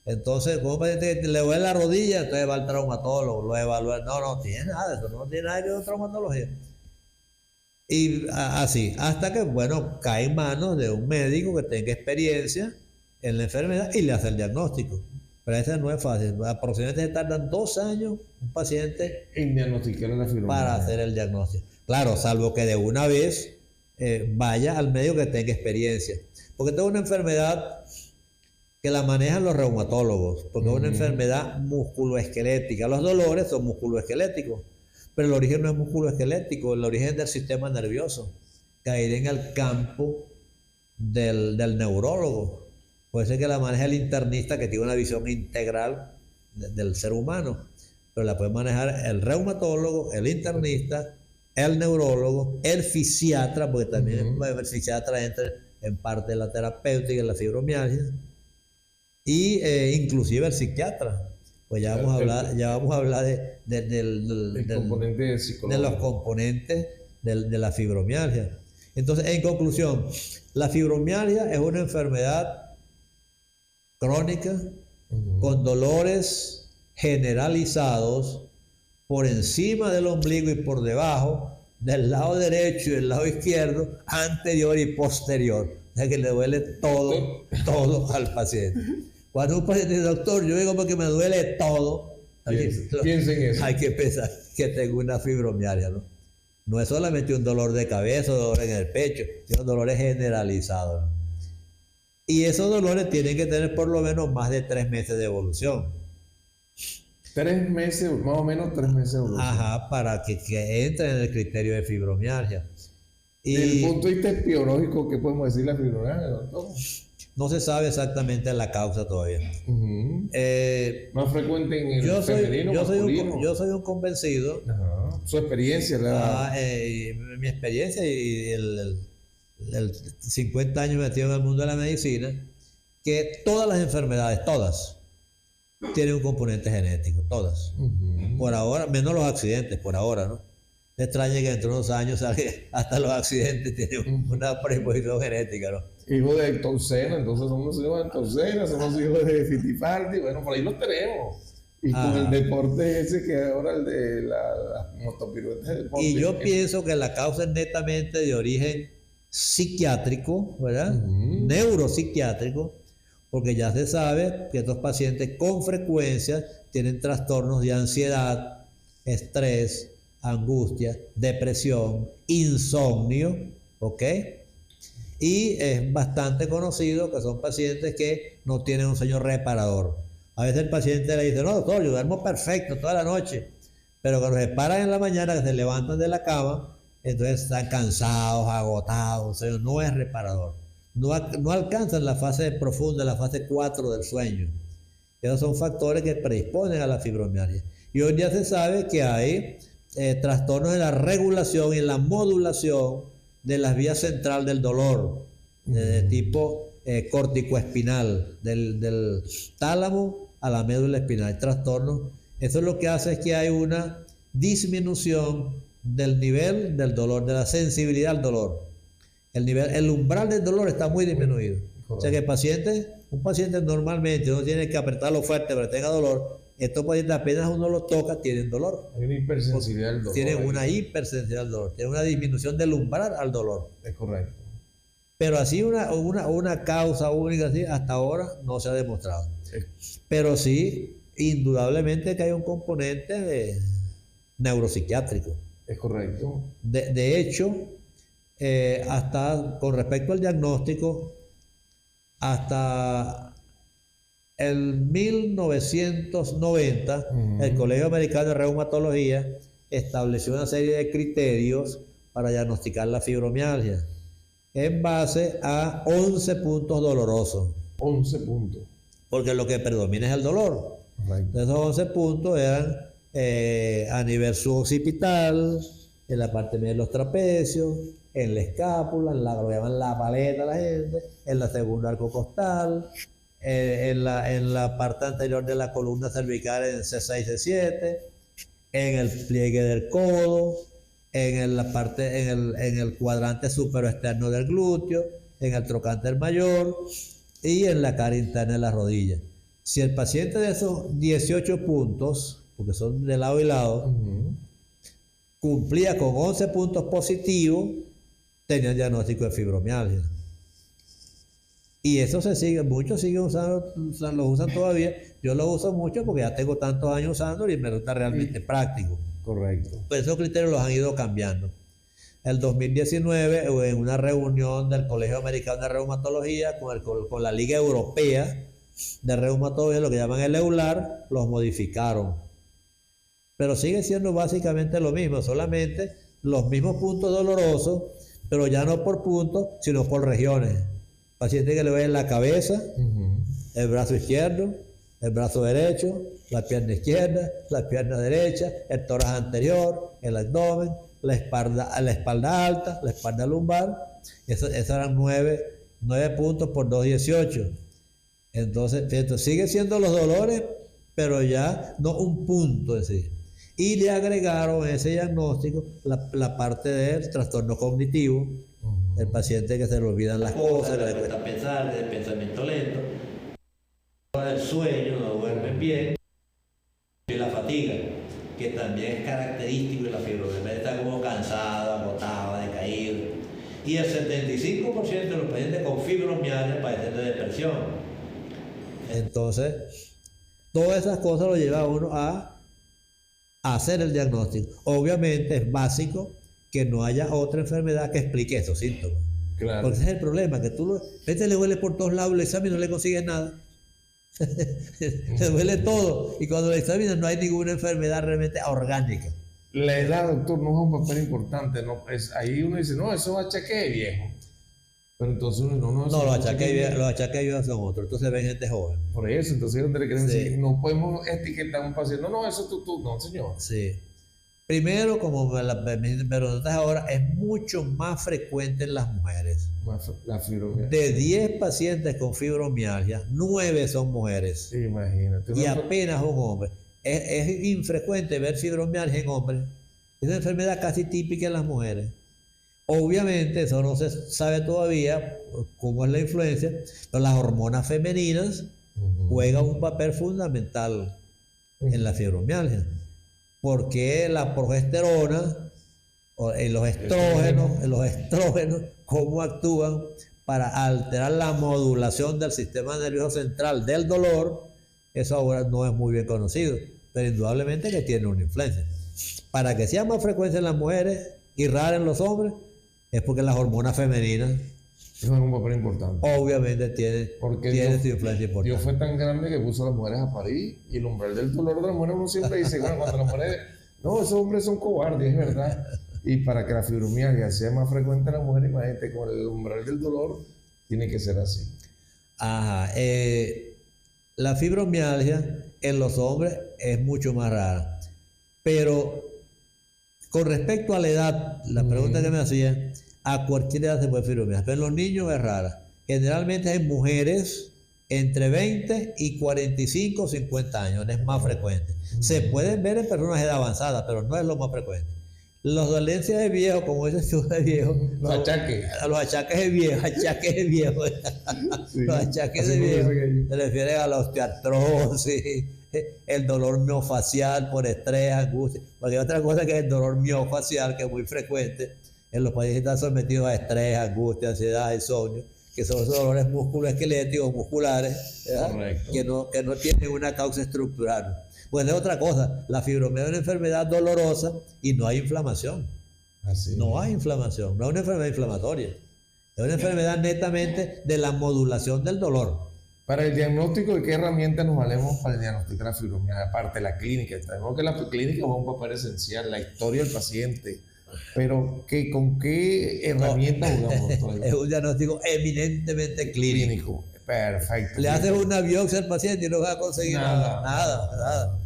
Entonces, como un paciente le duele la rodilla, entonces va al traumatólogo, lo evalúa, no tiene nada, eso no tiene nada que ver con traumatología. Y así, hasta que, cae en manos de un médico que tenga experiencia en la enfermedad y le hace el diagnóstico. Pero eso no es fácil. Aproximadamente se tardan 2 años un paciente en diagnosticar la fibromialgia para hacer el diagnóstico. Claro, salvo que de una vez vaya al médico que tenga experiencia. Porque esta es una enfermedad que la manejan los reumatólogos, porque es una enfermedad musculoesquelética. Los dolores son musculoesqueléticos, pero el origen no es musculoesquelético, el origen es del sistema nervioso. Caer en el campo del neurólogo. Puede ser que la maneje el internista que tiene una visión integral del ser humano, pero la puede manejar el reumatólogo, el internista, el neurólogo, el fisiatra, porque también el fisiatra entra en parte de la terapéutica, en la fibromialgia, y inclusive el psiquiatra. Pues ya vamos a hablar El componente de psicológico. los componentes de la fibromialgia. Entonces, en conclusión, la fibromialgia es una enfermedad crónica con dolores generalizados por encima del ombligo y por debajo, del lado derecho y del lado izquierdo, anterior y posterior. O sea que le duele todo al paciente. Cuando un paciente dice, doctor, yo digo porque me duele todo, Piensa en eso. hay que pensar que tengo una fibromialgia, ¿no? No es solamente un dolor de cabeza o dolor en el pecho, sino dolores generalizados, ¿no? Y esos dolores tienen que tener por lo menos más de 3 meses de evolución. 3 meses, más o menos 3 meses de evolución. Ajá, para que entre en el criterio de fibromialgia. Desde Y el punto de vista biológico, ¿qué podemos decir de la fibromialgia, doctor? no se sabe exactamente la causa todavía. Más frecuente en el Yo femenino, masculino. soy un convencido. Ajá. Su experiencia, Mi experiencia y el 50 años metido en el mundo de la medicina, que todas las enfermedades, todas, tienen un componente genético, todas. Por ahora, menos los accidentes, por ahora, ¿no? Me extraña que dentro de unos años hasta los accidentes tienen una predisposición genética, ¿no? Hijo de Héctor Senna, entonces somos hijos de Héctor Senna, somos hijos de Fittipaldi, bueno, por ahí los tenemos. Y con el deporte ese que ahora el de las motopiruetas de deporte. Y yo pienso que la causa es netamente de origen psiquiátrico, ¿verdad? Neuropsiquiátrico, porque ya se sabe que estos pacientes con frecuencia tienen trastornos de ansiedad, estrés, angustia, depresión, insomnio, ¿ok? Y es bastante conocido que son pacientes que no tienen un sueño reparador. A veces el paciente le dice, no, doctor, yo duermo perfecto toda la noche, pero cuando se paran en la mañana, que se levantan de la cama, entonces están cansados, agotados, o sea, no es reparador. No alcanzan la fase profunda, la fase 4 del sueño. Esos son factores que predisponen a la fibromialgia. Y hoy día se sabe que hay trastornos en la regulación y en la modulación de las vías central del dolor, de tipo corticoespinal, del tálamo a la médula espinal. Hay trastornos. Eso lo que hace es que hay una disminución del nivel del dolor, de la sensibilidad al dolor. El umbral del dolor está muy disminuido. O sea que un paciente normalmente no tiene que apretarlo fuerte para que tenga dolor. Estos pacientes apenas uno los toca, tienen dolor. Hay una hipersensibilidad al dolor. Tienen una hipersensibilidad al dolor, tienen una disminución del umbral al dolor. Es correcto. Pero así una causa única así, hasta ahora no se ha demostrado. Pero sí, indudablemente que hay un componente neuropsiquiátrico. Es correcto. De hecho, hasta con respecto al diagnóstico, hasta el 1990, el Colegio Americano de Reumatología estableció una serie de criterios para diagnosticar la fibromialgia en base a 11 puntos dolorosos. 11 puntos. Porque lo que predomina es el dolor. Correcto. Esos 11 puntos eran a nivel suboccipital, en la parte media de los trapecios, en la escápula, lo que llaman la paleta la gente, en la segunda arco costal, en la parte anterior de la columna cervical en C6, C7, en el pliegue del codo, en el cuadrante superoexterno del glúteo, en el trocánter mayor y en la cara interna de la rodilla. Si el paciente de esos 18 puntos, porque son de lado y lado, cumplía con 11 puntos positivos, tenía el diagnóstico de fibromialgia. Y eso se sigue, muchos siguen usando, lo usan todavía. Yo lo uso mucho porque ya tengo tantos años usándolo y me resulta realmente práctico. Correcto. Pues esos criterios los han ido cambiando. El 2019, en una reunión del Colegio Americano de Reumatología con la Liga Europea de Reumatología, lo que llaman el EULAR, los modificaron. Pero sigue siendo básicamente lo mismo, solamente los mismos puntos dolorosos, pero ya no por puntos, sino por regiones. Paciente que le ve en la cabeza, el brazo izquierdo, el brazo derecho, la pierna izquierda, la pierna derecha, el tórax anterior, el abdomen, la espalda alta, la espalda lumbar. Esos eran 9 puntos por 2,18. Entonces sigue siendo los dolores, pero ya no un punto en sí. Y le agregaron a ese diagnóstico la parte del trastorno cognitivo, el paciente que se le olvidan las cosas, que le cuesta pensar, el pensamiento lento, el sueño, no duermen bien, y la fatiga, que también es característico de la fibromialgia, está como cansado, agotado, decaído. Y el 75% de los pacientes con fibromialgia padecen de depresión. Entonces, todas esas cosas lo llevan a uno a hacer el diagnóstico. Obviamente es básico que no haya otra enfermedad que explique esos síntomas. Claro. Porque ese es el problema, que tú le duele por todos lados el examen y no le consigues nada. Le duele todo. Y cuando le examinan no hay ninguna enfermedad realmente orgánica. La edad, doctor, no es un papel importante. No, ahí uno dice, no, eso es achaque de viejo. Pero entonces uno no... No, los achaques viejos son otros. Entonces ven gente joven. Por eso, entonces donde le quieren Sí. decir, no podemos etiquetar a un paciente. No, eso tú, no, señor. Sí. Primero, como me preguntas ahora, es mucho más frecuente en las mujeres. La fibromialgia. De 10 pacientes con fibromialgia, 9 son mujeres. Sí, imagínate. Y apenas un hombre. Es infrecuente ver fibromialgia en hombres. Es una enfermedad casi típica en las mujeres. Obviamente, eso no se sabe todavía cómo es la influencia, pero las hormonas femeninas juegan un papel fundamental en la fibromialgia. Porque la progesterona, los estrógenos, cómo actúan para alterar la modulación del sistema nervioso central del dolor, eso ahora no es muy bien conocido, pero indudablemente que tiene una influencia. Para que sea más frecuente en las mujeres y rara en los hombres, es porque las hormonas femeninas Eso es un papel importante. obviamente tienen su influencia importante. Dios fue tan grande que puso a las mujeres a parir, y el umbral del dolor de las mujeres, uno siempre dice, bueno, cuando las mujeres, no, esos hombres son cobardes, es verdad. Y para que la fibromialgia sea más frecuente en las mujeres, imagínate, con el umbral del dolor, tiene que ser así. Ajá. La fibromialgia en los hombres es mucho más rara. Pero con respecto a la edad, la pregunta que me hacían, a cualquier edad se puede fibromialgia. Pero en los niños es rara. Generalmente en mujeres entre 20 y 45 o 50 años, es más frecuente. Se pueden ver en personas de edad avanzada, pero no es lo más frecuente. Las dolencias de viejo, como dices tú de viejo, Los achaques. los achaques de viejo, Sí, los achaques así de como viejo dice aquello. se refieren a la osteoartrosis, el dolor miofacial por estrés, angustia, porque hay otra cosa que es el dolor miofacial, que es muy frecuente en los pacientes que están sometidos a estrés, angustia, ansiedad, insomnio, que son esos dolores musculoesqueléticos, musculares, ¿verdad? Correcto. que no tienen una causa estructural. Pues es otra cosa, la fibromialgia es una enfermedad dolorosa y no hay inflamación. Así. No hay inflamación, no es una enfermedad inflamatoria. Es una enfermedad netamente de la modulación del dolor. Para el diagnóstico, ¿de qué herramientas nos valemos para diagnosticar la fibromialgia? Aparte de la clínica, sabemos que la clínica juega un papel esencial, la historia del paciente. Pero, ¿con qué herramientas jugamos? Es un diagnóstico eminentemente clínico. Perfecto. Le haces una biopsia al paciente y no va a conseguir nada.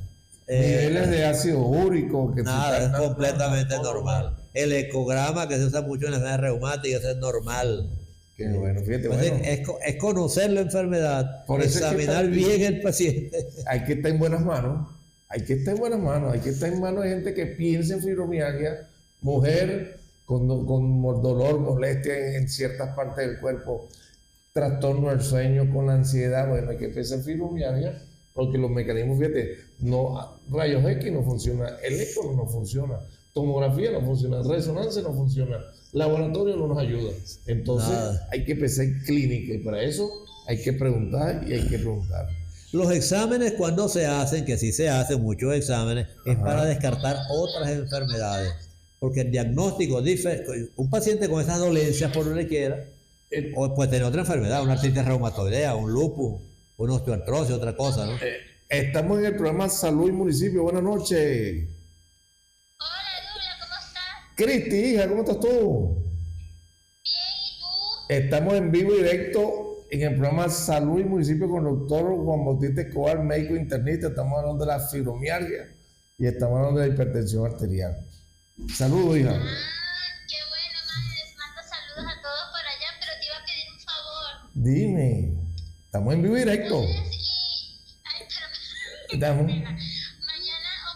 Niveles de ácido úrico. Nada, es completamente normal. El ecograma que se usa mucho en las enfermedades reumáticas es normal. Qué bueno, fíjate, Entonces, bueno. es conocer la enfermedad, Por eso es que examinar bien el paciente. Hay que estar en buenas manos. Hay que estar en buenas manos. Hay que estar en manos de gente que piense en fibromialgia. Mujer con dolor, molestia en ciertas partes del cuerpo, trastorno del sueño, con la ansiedad. Bueno, hay que pensar en fibromialgia, porque los mecanismos, fíjate, rayos X no funciona, el eco no funciona, tomografía no funciona, resonancia no funciona, laboratorio no nos ayuda. Entonces hay que pensar en clínica, y para eso hay que preguntar y hay que preguntar. Los exámenes cuando se hacen, que sí se hacen muchos exámenes, es para descartar otras enfermedades. Porque el diagnóstico, un paciente con esas dolencias, por donde quiera, puede tener otra enfermedad, una artritis reumatoidea, un lupus, una osteoartrosis, otra cosa, ¿no? Estamos en el programa Salud y Municipio. Buenas noches. Hola, Douglas, ¿cómo estás? Cristi, hija, ¿cómo estás tú? Bien, ¿y tú? Estamos en vivo y directo en el programa Salud y Municipio con el doctor Juan Bautista Escobar, médico internista. Estamos hablando de la fibromialgia y estamos hablando de la hipertensión arterial. Saludos, hija. Qué bueno, madre, les mando saludos a todos por allá, pero te iba a pedir un favor. Dime, estamos en vivo y directo. Ay, espérame. Estamos. Mañana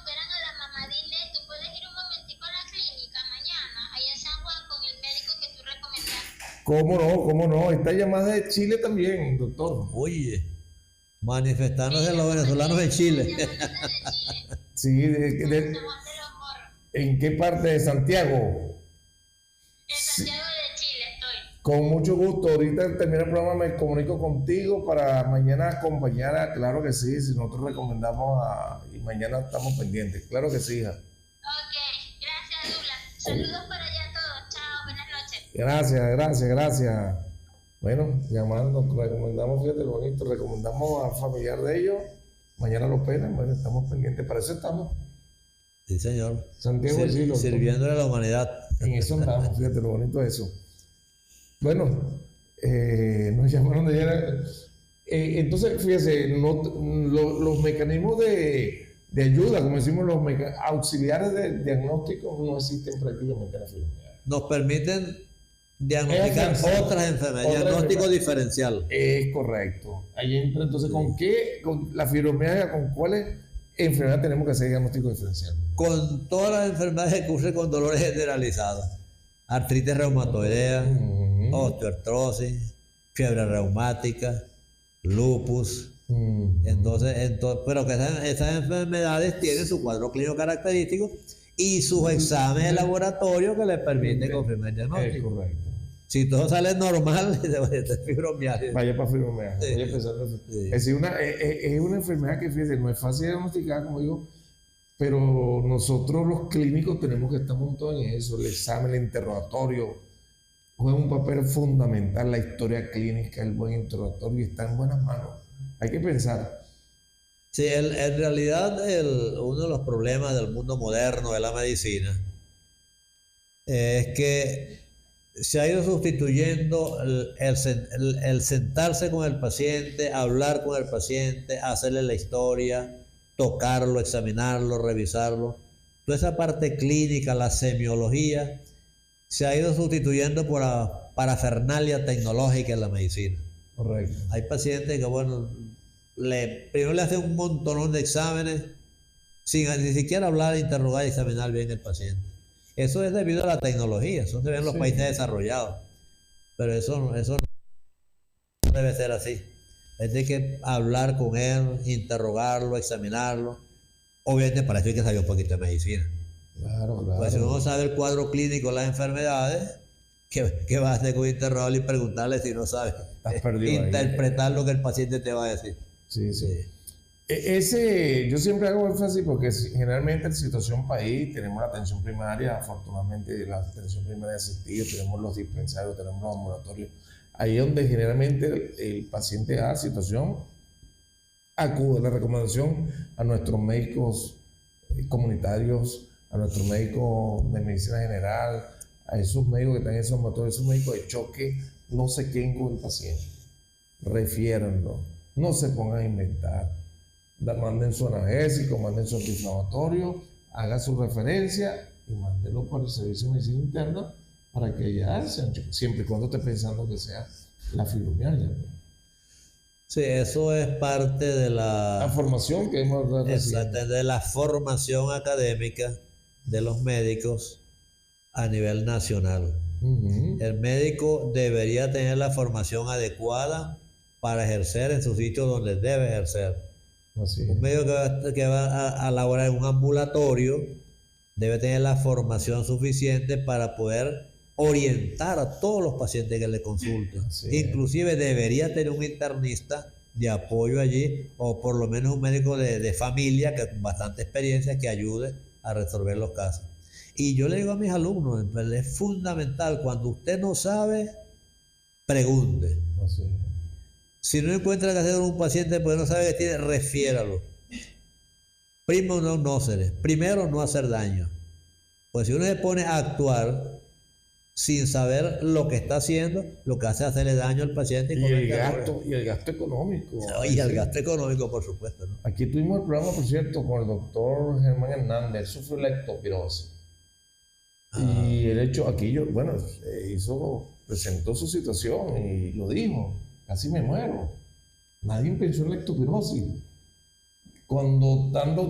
operan a la mamá. Dile, tú puedes ir un momentico a la clínica mañana, allá en San Juan, con el médico que tú recomendaste. ¿Cómo no? ¿Cómo no? Está llamada de Chile también, doctor. Oye, manifestándose los venezolanos en Chile. Llamándote de Chile, Sí, San Juan de los Morros. ¿en qué parte de Santiago? En Santiago de Chile estoy. Con mucho gusto. Ahorita termina el programa, me comunico contigo para mañana acompañar a, claro que sí, si nosotros recomendamos y mañana estamos pendientes. Claro que sí, hija. Ok, gracias Douglas. Saludos para allá a todos. Chao, buenas noches. Gracias. Bueno, llamando, recomendamos, fíjate lo bonito, recomendamos al familiar de ellos, mañana lo operan, bueno, estamos pendientes, para eso estamos. Sí, señor. Santiago de Chile. Sirviéndole a la humanidad. En eso andamos, fíjate lo bonito de eso. Bueno, nos llamaron de ayer. Entonces, fíjese, los mecanismos de ayuda, como decimos, los auxiliares de diagnóstico no existen prácticamente en la fibromialgia. Nos permiten diagnosticar otras enfermedades, diagnóstico diferencial. Es correcto. Ahí entra entonces, ¿con qué? Con la fibromialgia, ¿con cuáles enfermedades tenemos que hacer diagnóstico diferencial? Con todas las enfermedades que ocurren con dolores generalizados. Artritis reumatoidea, osteoartrosis, fiebre reumática, lupus. Entonces, pero que esas enfermedades tienen su cuadro clínico característico y sus exámenes de laboratorio que les permiten confirmar el diagnóstico. Es correcto. Si todo sale normal, es fibromialgia. Vaya para fibromialgia. Sí. Vaya pensando. Sí. Es decir, es una enfermedad que, fíjate, no es fácil de diagnosticar, como digo, pero nosotros los clínicos tenemos que estar montados en eso. El examen, el interrogatorio, juega un papel fundamental. La historia clínica, el buen interrogatorio, está en buenas manos. Hay que pensar. Sí, en realidad uno de los problemas del mundo moderno de la medicina es que se ha ido sustituyendo el sentarse con el paciente, hablar con el paciente, hacerle la historia, tocarlo, examinarlo, revisarlo. Toda esa parte clínica, la semiología, se ha ido sustituyendo por la parafernalia tecnológica en la medicina. Correcto. Hay pacientes que, bueno, primero le hacen un montonón de exámenes sin ni siquiera hablar, interrogar y examinar bien el paciente. Eso es debido a la tecnología, eso se ve en los países desarrollados. Pero eso no debe ser así. Es de que hablar con él, interrogarlo, examinarlo. Obviamente para eso hay que saber un poquito de medicina. Claro. Pues si uno no sabe el cuadro clínico de las enfermedades, ¿qué vas a hacer con interrogarlo y preguntarle si no sabe? Estás perdido interpretar lo que el paciente te va a decir. Sí. Yo siempre hago énfasis porque generalmente en situación país tenemos la atención primaria, afortunadamente la atención primaria asistida, tenemos los dispensarios, tenemos los ambulatorios. Ahí es donde generalmente el paciente a situación acude. La recomendación a nuestros médicos comunitarios, a nuestros médicos de medicina general, a esos médicos que están en esos ambulatorios, esos médicos de choque, no se queden con el paciente, refiéranlo, no se pongan a inventar. Manden su analgésico, manden su antiinflamatorio, haga su referencia y mándenlo para el servicio de medicina interna para que ya sean, siempre y cuando esté pensando que sea la fibromialgia. Sí, eso es parte de la formación que hemos recibido. De la formación académica de los médicos a nivel nacional. El médico debería tener la formación adecuada para ejercer en su sitio donde debe ejercer. Un médico que va a laborar en un ambulatorio debe tener la formación suficiente para poder orientar a todos los pacientes que le consulten. Inclusive debería tener un internista de apoyo allí, o por lo menos un médico de familia que con bastante experiencia que ayude a resolver los casos. Y yo le digo a mis alumnos, es fundamental, cuando usted no sabe, pregunte. Si no encuentra qué hacer con un paciente porque no sabe qué tiene, refiéralo. Primo no nóceres. Primero, no hacer daño. Pues si uno se pone a actuar sin saber lo que está haciendo, lo que hace es hacerle daño al paciente. Y el gasto económico. Y el gasto económico, por supuesto, ¿no? Aquí tuvimos el programa, por cierto, con el doctor Germán Hernández. Él sufrió leptospirosis. Y el hecho, aquí presentó su situación y lo dijo. Casi me muero. Nadie pensó en leptospirosis.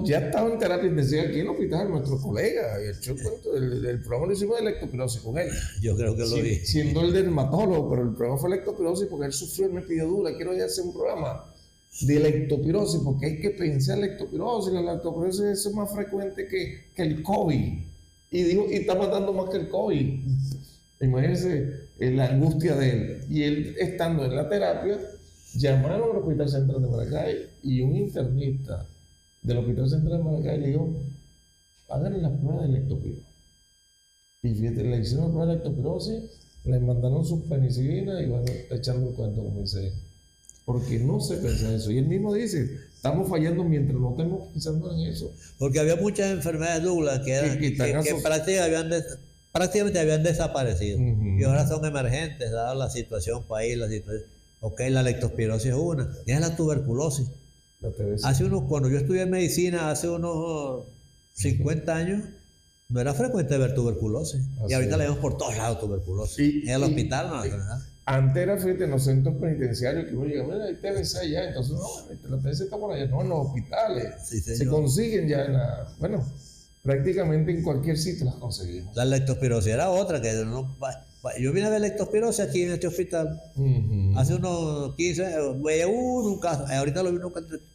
ya estaba en terapia intensiva aquí en el hospital, nuestro colega, y el programa lo hicimos de lectopirosis con él. Yo creo que lo vi. Siendo el dermatólogo, pero el programa fue lectopirosis porque él sufrió, él me pidió dura, quiero ya hacer un programa de lectopirosis, porque hay que pensar lectopirosis. La lectopirosis es más frecuente que el COVID. Y está matando más que el COVID. Imagínense la angustia de él. Y él, estando en la terapia, llamaron al Hospital Central de Maracay y un internista del Hospital Central de Maracay le dijo: háganle las pruebas de lectopirosis. Y fíjate, le hicieron la prueba de lectopirosis, le mandaron sus penicilinas y van echando el cuento, como dice, porque no se piensa en eso. Y él mismo dice: estamos fallando mientras no estemos pensando en eso. Porque había muchas enfermedades, Douglas, que prácticamente habían desaparecido. Y ahora son emergentes, dada la situación país, la situación. Ok, la lectospirosis es una. Es la tuberculosis. Cuando yo estudié medicina, hace unos 50 años, no era frecuente ver tuberculosis. Y ahorita la vemos por todos lados tuberculosis. En el hospital, no. Antes era, fíjate, en los centros penitenciarios que uno llega: mira, hay TBC allá, entonces no, la TBC está por allá, no, en los hospitales. Sí, se consiguen ya prácticamente en cualquier sitio las conseguimos. La lectospirosis era otra, que yo vine a ver lectospirosis aquí en este hospital. Hace unos 15 años, veía un caso, ahorita lo vi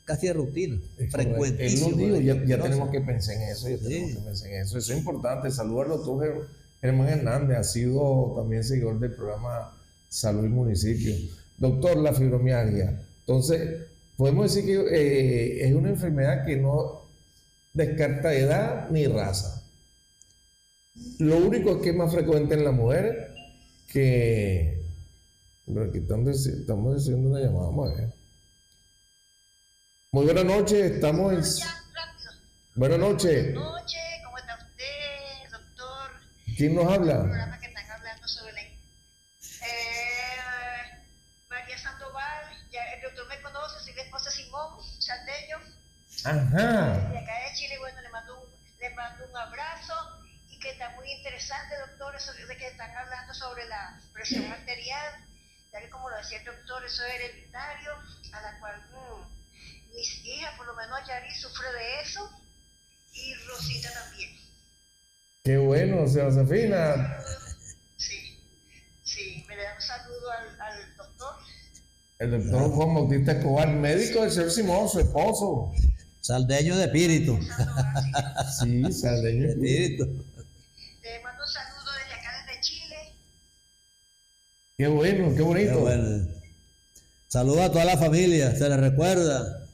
casi de rutina, frecuentísimo. Ya tenemos que pensar en eso, Eso es importante. Saludos al doctor Germán Hernández, ha sido también seguidor del programa Salud y Municipio. Doctor, la fibromialgia. Entonces, podemos decir que es una enfermedad que no descarta edad ni raza. Lo único es que es más frecuente en la mujer que... Pero aquí estamos haciendo una llamada. Vamos a ver. Muy buenas noches, estamos en... Buenas noches. Buenas noches, ¿cómo está usted, doctor? ¿Quién nos habla? El programa que están hablando sobre María Sandoval, ya el doctor me conoce, soy la esposa de Simón Saldeño. Ajá. De acá de Chile, bueno, le mando un abrazo, y que está muy interesante, doctor, eso de que están hablando sobre la presión arterial, ya que como lo decía el doctor, eso es hereditario, a la cual mis hijas, por lo menos Yari, sufre de eso, y Rosita también. Qué bueno, Josefina. Sí, me le da un saludo al doctor. El doctor Juan Bautista Escobar, médico del señor Simón, su esposo. Saldeño de espíritu. Sí, saldeño de espíritu. Le mando un saludo desde acá, desde Chile. Qué bueno, qué bonito. Qué bueno. Saludos a toda la familia, se les recuerda.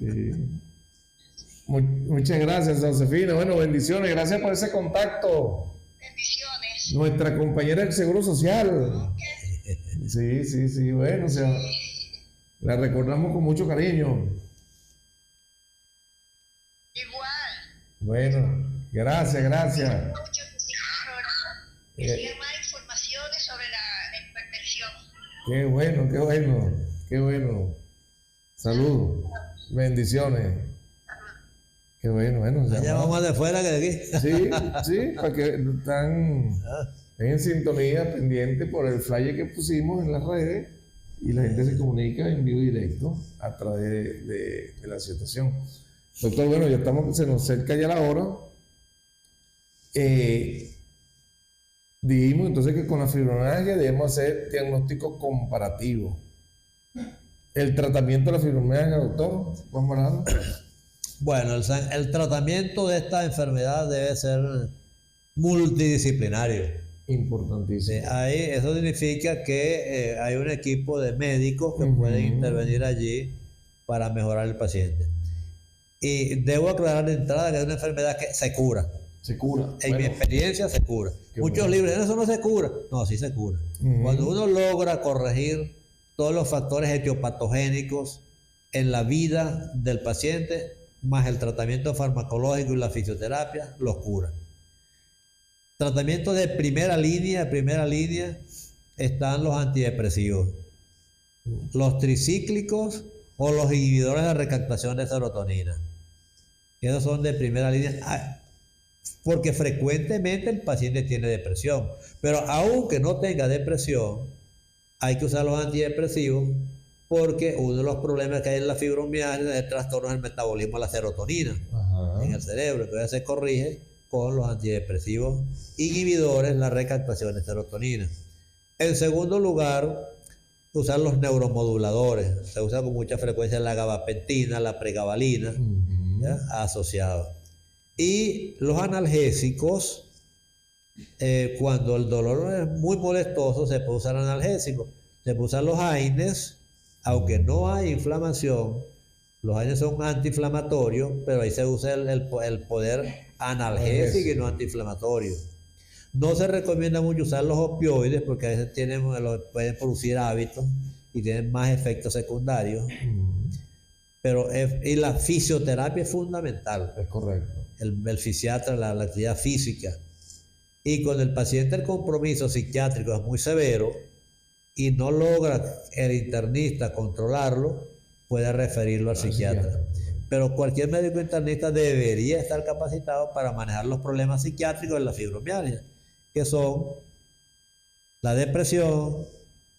Sí. Muchas gracias, Josefina. Bueno, bendiciones, gracias por ese contacto. Bendiciones. Nuestra compañera del Seguro Social. Okay. Sí, bueno, la recordamos con mucho cariño. Igual. Bueno, gracias. Mucho que sigan más informaciones sobre la hipertensión. Qué bueno. Saludos, bendiciones. Qué bueno. Ya vamos de fuera que de aquí. Sí, para que están en sintonía, pendiente por el flyer que pusimos en las redes, y la gente se comunica en vivo y directo a través de la situación. Doctor, bueno, ya se nos acerca ya la hora. Dijimos entonces que con la fibromialgia debemos hacer diagnóstico comparativo. El tratamiento de la fibromialgia, doctor Juan Morado. Bueno, el tratamiento de esta enfermedad debe ser multidisciplinario. Importantísimo. Eso significa que hay un equipo de médicos que pueden intervenir allí para mejorar el paciente. Y debo aclarar de entrada que es una enfermedad que se cura. Se cura. En mi experiencia se cura. Muchos libros, eso no se cura. No, sí se cura. Cuando uno logra corregir todos los factores etiopatogénicos en la vida del paciente, más el tratamiento farmacológico y la fisioterapia, los cura. Tratamiento de primera línea están los antidepresivos, los tricíclicos o los inhibidores de recaptación de serotonina. Esos son de primera línea, porque frecuentemente el paciente tiene depresión, pero aunque no tenga depresión, hay que usar los antidepresivos porque uno de los problemas que hay en la fibromialgia es el trastorno del metabolismo de la serotonina en el cerebro. Entonces se corrige con los antidepresivos inhibidores la recaptación de serotonina. En segundo lugar, usar los neuromoduladores. Se usa con mucha frecuencia la gabapentina, la pregabalina, ¿ya? Asociados. Y los analgésicos, cuando el dolor es muy molestoso, se puede usar analgésicos. Se puede usar los AINES, aunque no hay inflamación. Los AINES son antiinflamatorios, pero ahí se usa el poder analgésico y no antiinflamatorio. No se recomienda mucho usar los opioides porque a veces pueden producir hábitos y tienen más efectos secundarios. Y la fisioterapia es fundamental. Es correcto. El fisiatra, la actividad física. Y cuando el paciente el compromiso psiquiátrico es muy severo y no logra el internista controlarlo, puede referirlo al psiquiatra. Pero cualquier médico internista debería estar capacitado para manejar los problemas psiquiátricos de la fibromialgia, que son la depresión,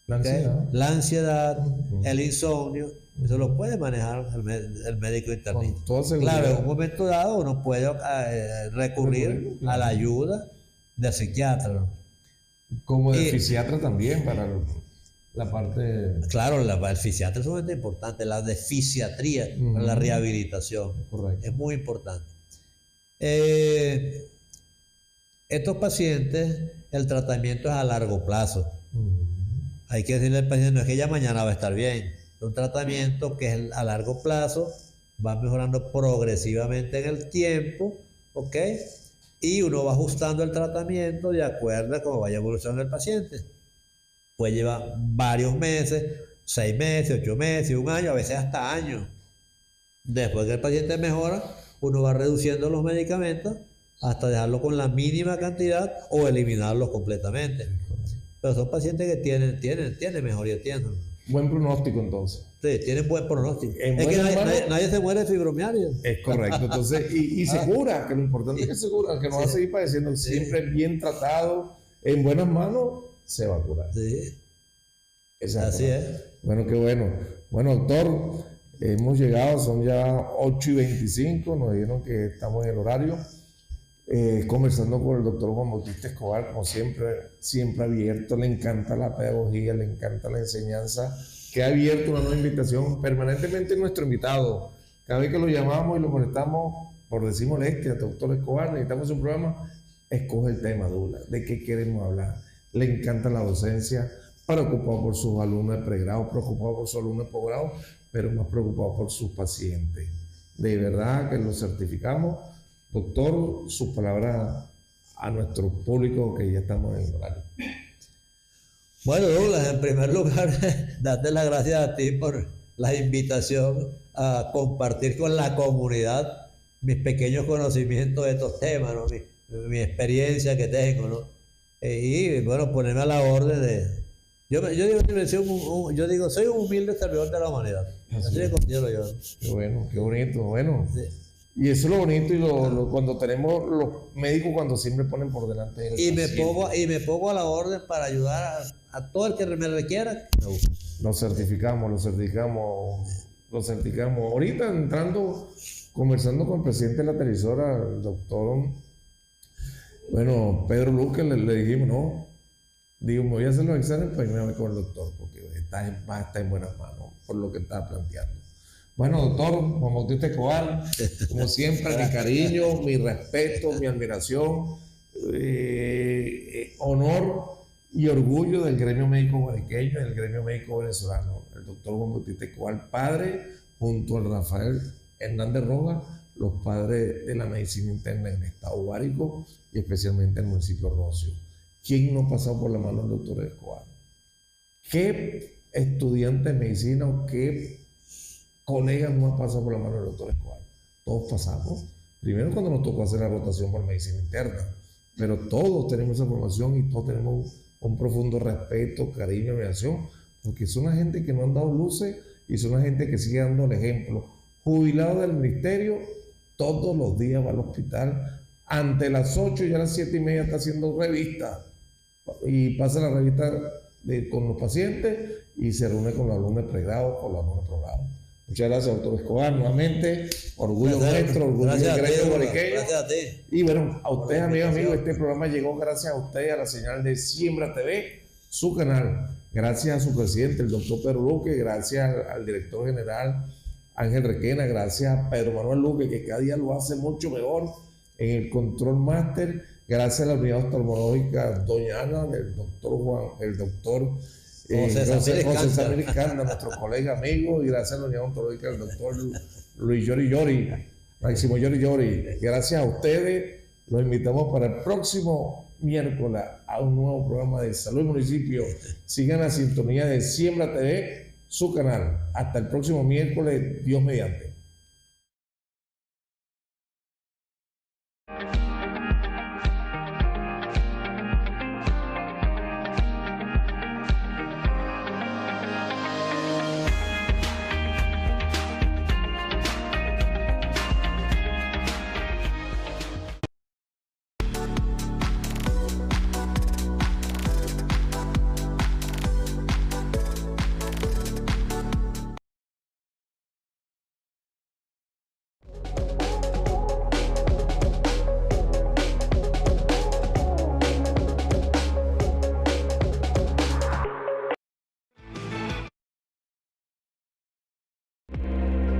la ansiedad, el insomnio. Eso lo puede manejar el médico internista. Claro, en un momento dado uno puede recurrir a la ayuda del psiquiatra. Como del fisiatra también, para la parte... Claro, el fisiatra es sumamente importante, la de fisiatría, para la rehabilitación. Correcto. Es muy importante. Estos pacientes, el tratamiento es a largo plazo. Hay que decirle al paciente, no es que ya mañana va a estar bien. Es un tratamiento que es a largo plazo, va mejorando progresivamente en el tiempo, ¿ok? Y uno va ajustando el tratamiento de acuerdo a cómo vaya evolucionando el paciente. Puede llevar varios meses, 6 meses, 8 meses, 1 año, a veces hasta años. Después que el paciente mejora, uno va reduciendo los medicamentos hasta dejarlo con la mínima cantidad o eliminarlos completamente. Pero son pacientes que tienen mejoría, tienen. Buen pronóstico entonces. Sí, tienen buen pronóstico. Es que nadie se muere de fibromialgia. Es correcto. Entonces, y se cura, que lo importante es que se cura, que no va a seguir padeciendo. Siempre bien tratado, en buenas manos, se va a curar. Sí. Así es. Bueno, qué bueno. Bueno, doctor, hemos llegado, son ya 8:25, nos dijeron que estamos en el horario. Conversando con el doctor Juan Bautista Escobar, como siempre abierto, le encanta la pedagogía, le encanta la enseñanza, que ha abierto una nueva invitación permanentemente nuestro invitado. Cada vez que lo llamamos y lo molestamos, por decir molestia, doctor Escobar, necesitamos un programa, escoge el tema, Dula, de qué queremos hablar. Le encanta la docencia, preocupado por sus alumnos de pregrado, preocupado por sus alumnos de posgrado, pero más preocupado por sus pacientes. De verdad que lo certificamos. Doctor, sus palabras a nuestro público que ya estamos en el horario. Bueno, Douglas, en primer lugar, darte las gracias a ti por la invitación a compartir con la comunidad mis pequeños conocimientos de estos temas, ¿no? mi experiencia que tengo, ¿no? Y bueno, ponerme a la orden de... Yo digo, soy un humilde servidor de la humanidad. Así de considero yo. Qué bueno, qué bonito, bueno. Sí. Y eso es lo bonito y cuando tenemos los médicos cuando siempre ponen por delante del paciente. Me pongo a la orden para ayudar a todo el que me requiera. Lo certificamos. Ahorita conversando con el presidente de la televisora, el doctor, Pedro Luque, le dijimos, no, me voy a hacer los exámenes para irme a ver con el doctor, porque está en buenas manos por lo que está planteando. Bueno, doctor Juan Bautista Escobar, como siempre, mi cariño, mi respeto, mi admiración, honor y orgullo del gremio médico guariqueño y del gremio médico venezolano. El doctor Juan Bautista Escobar, padre, junto al Rafael Hernández Rojas, los padres de la medicina interna en el estado guárico y especialmente en el municipio de Rocio. ¿Quién no ha pasado por la mano del doctor Escobar? ¿Qué estudiante de medicina o qué colegas no han pasado por la mano del doctor Escobar? Todos pasamos. Primero cuando nos tocó hacer la rotación por medicina interna, pero todos tenemos esa formación y todos tenemos un profundo respeto, cariño, admiración, porque son una gente que no han dado luces y son una gente que sigue dando el ejemplo. Jubilado del ministerio, todos los días va al hospital, ante las 8 y a las 7:30 está haciendo revista y pasa la revista con los pacientes y se reúne con los alumnos de pregrado, con los alumnos de progrado. Muchas gracias, doctor Escobar. Nuevamente, orgullo nuestro, orgullo del gremio boriqueño. Gracias a ti. Y bueno, a ustedes, amigos, este programa llegó gracias a ustedes, a la señal de Siembra TV, su canal. Gracias a su presidente, el doctor Pedro Luque, gracias al director general Ángel Requena, gracias a Pedro Manuel Luque, que cada día lo hace mucho mejor en el control máster, gracias a la unidad oftalmológica Doña Ana, el doctor José Samir Canda, nuestro colega amigo, y gracias a la unidad ontológica del doctor Luis Yori, Máximo Yori. Gracias a ustedes, los invitamos para el próximo miércoles a un nuevo programa de Salud y Municipio. Sigan la sintonía de Siembra TV, su canal. Hasta el próximo miércoles, Dios mediante.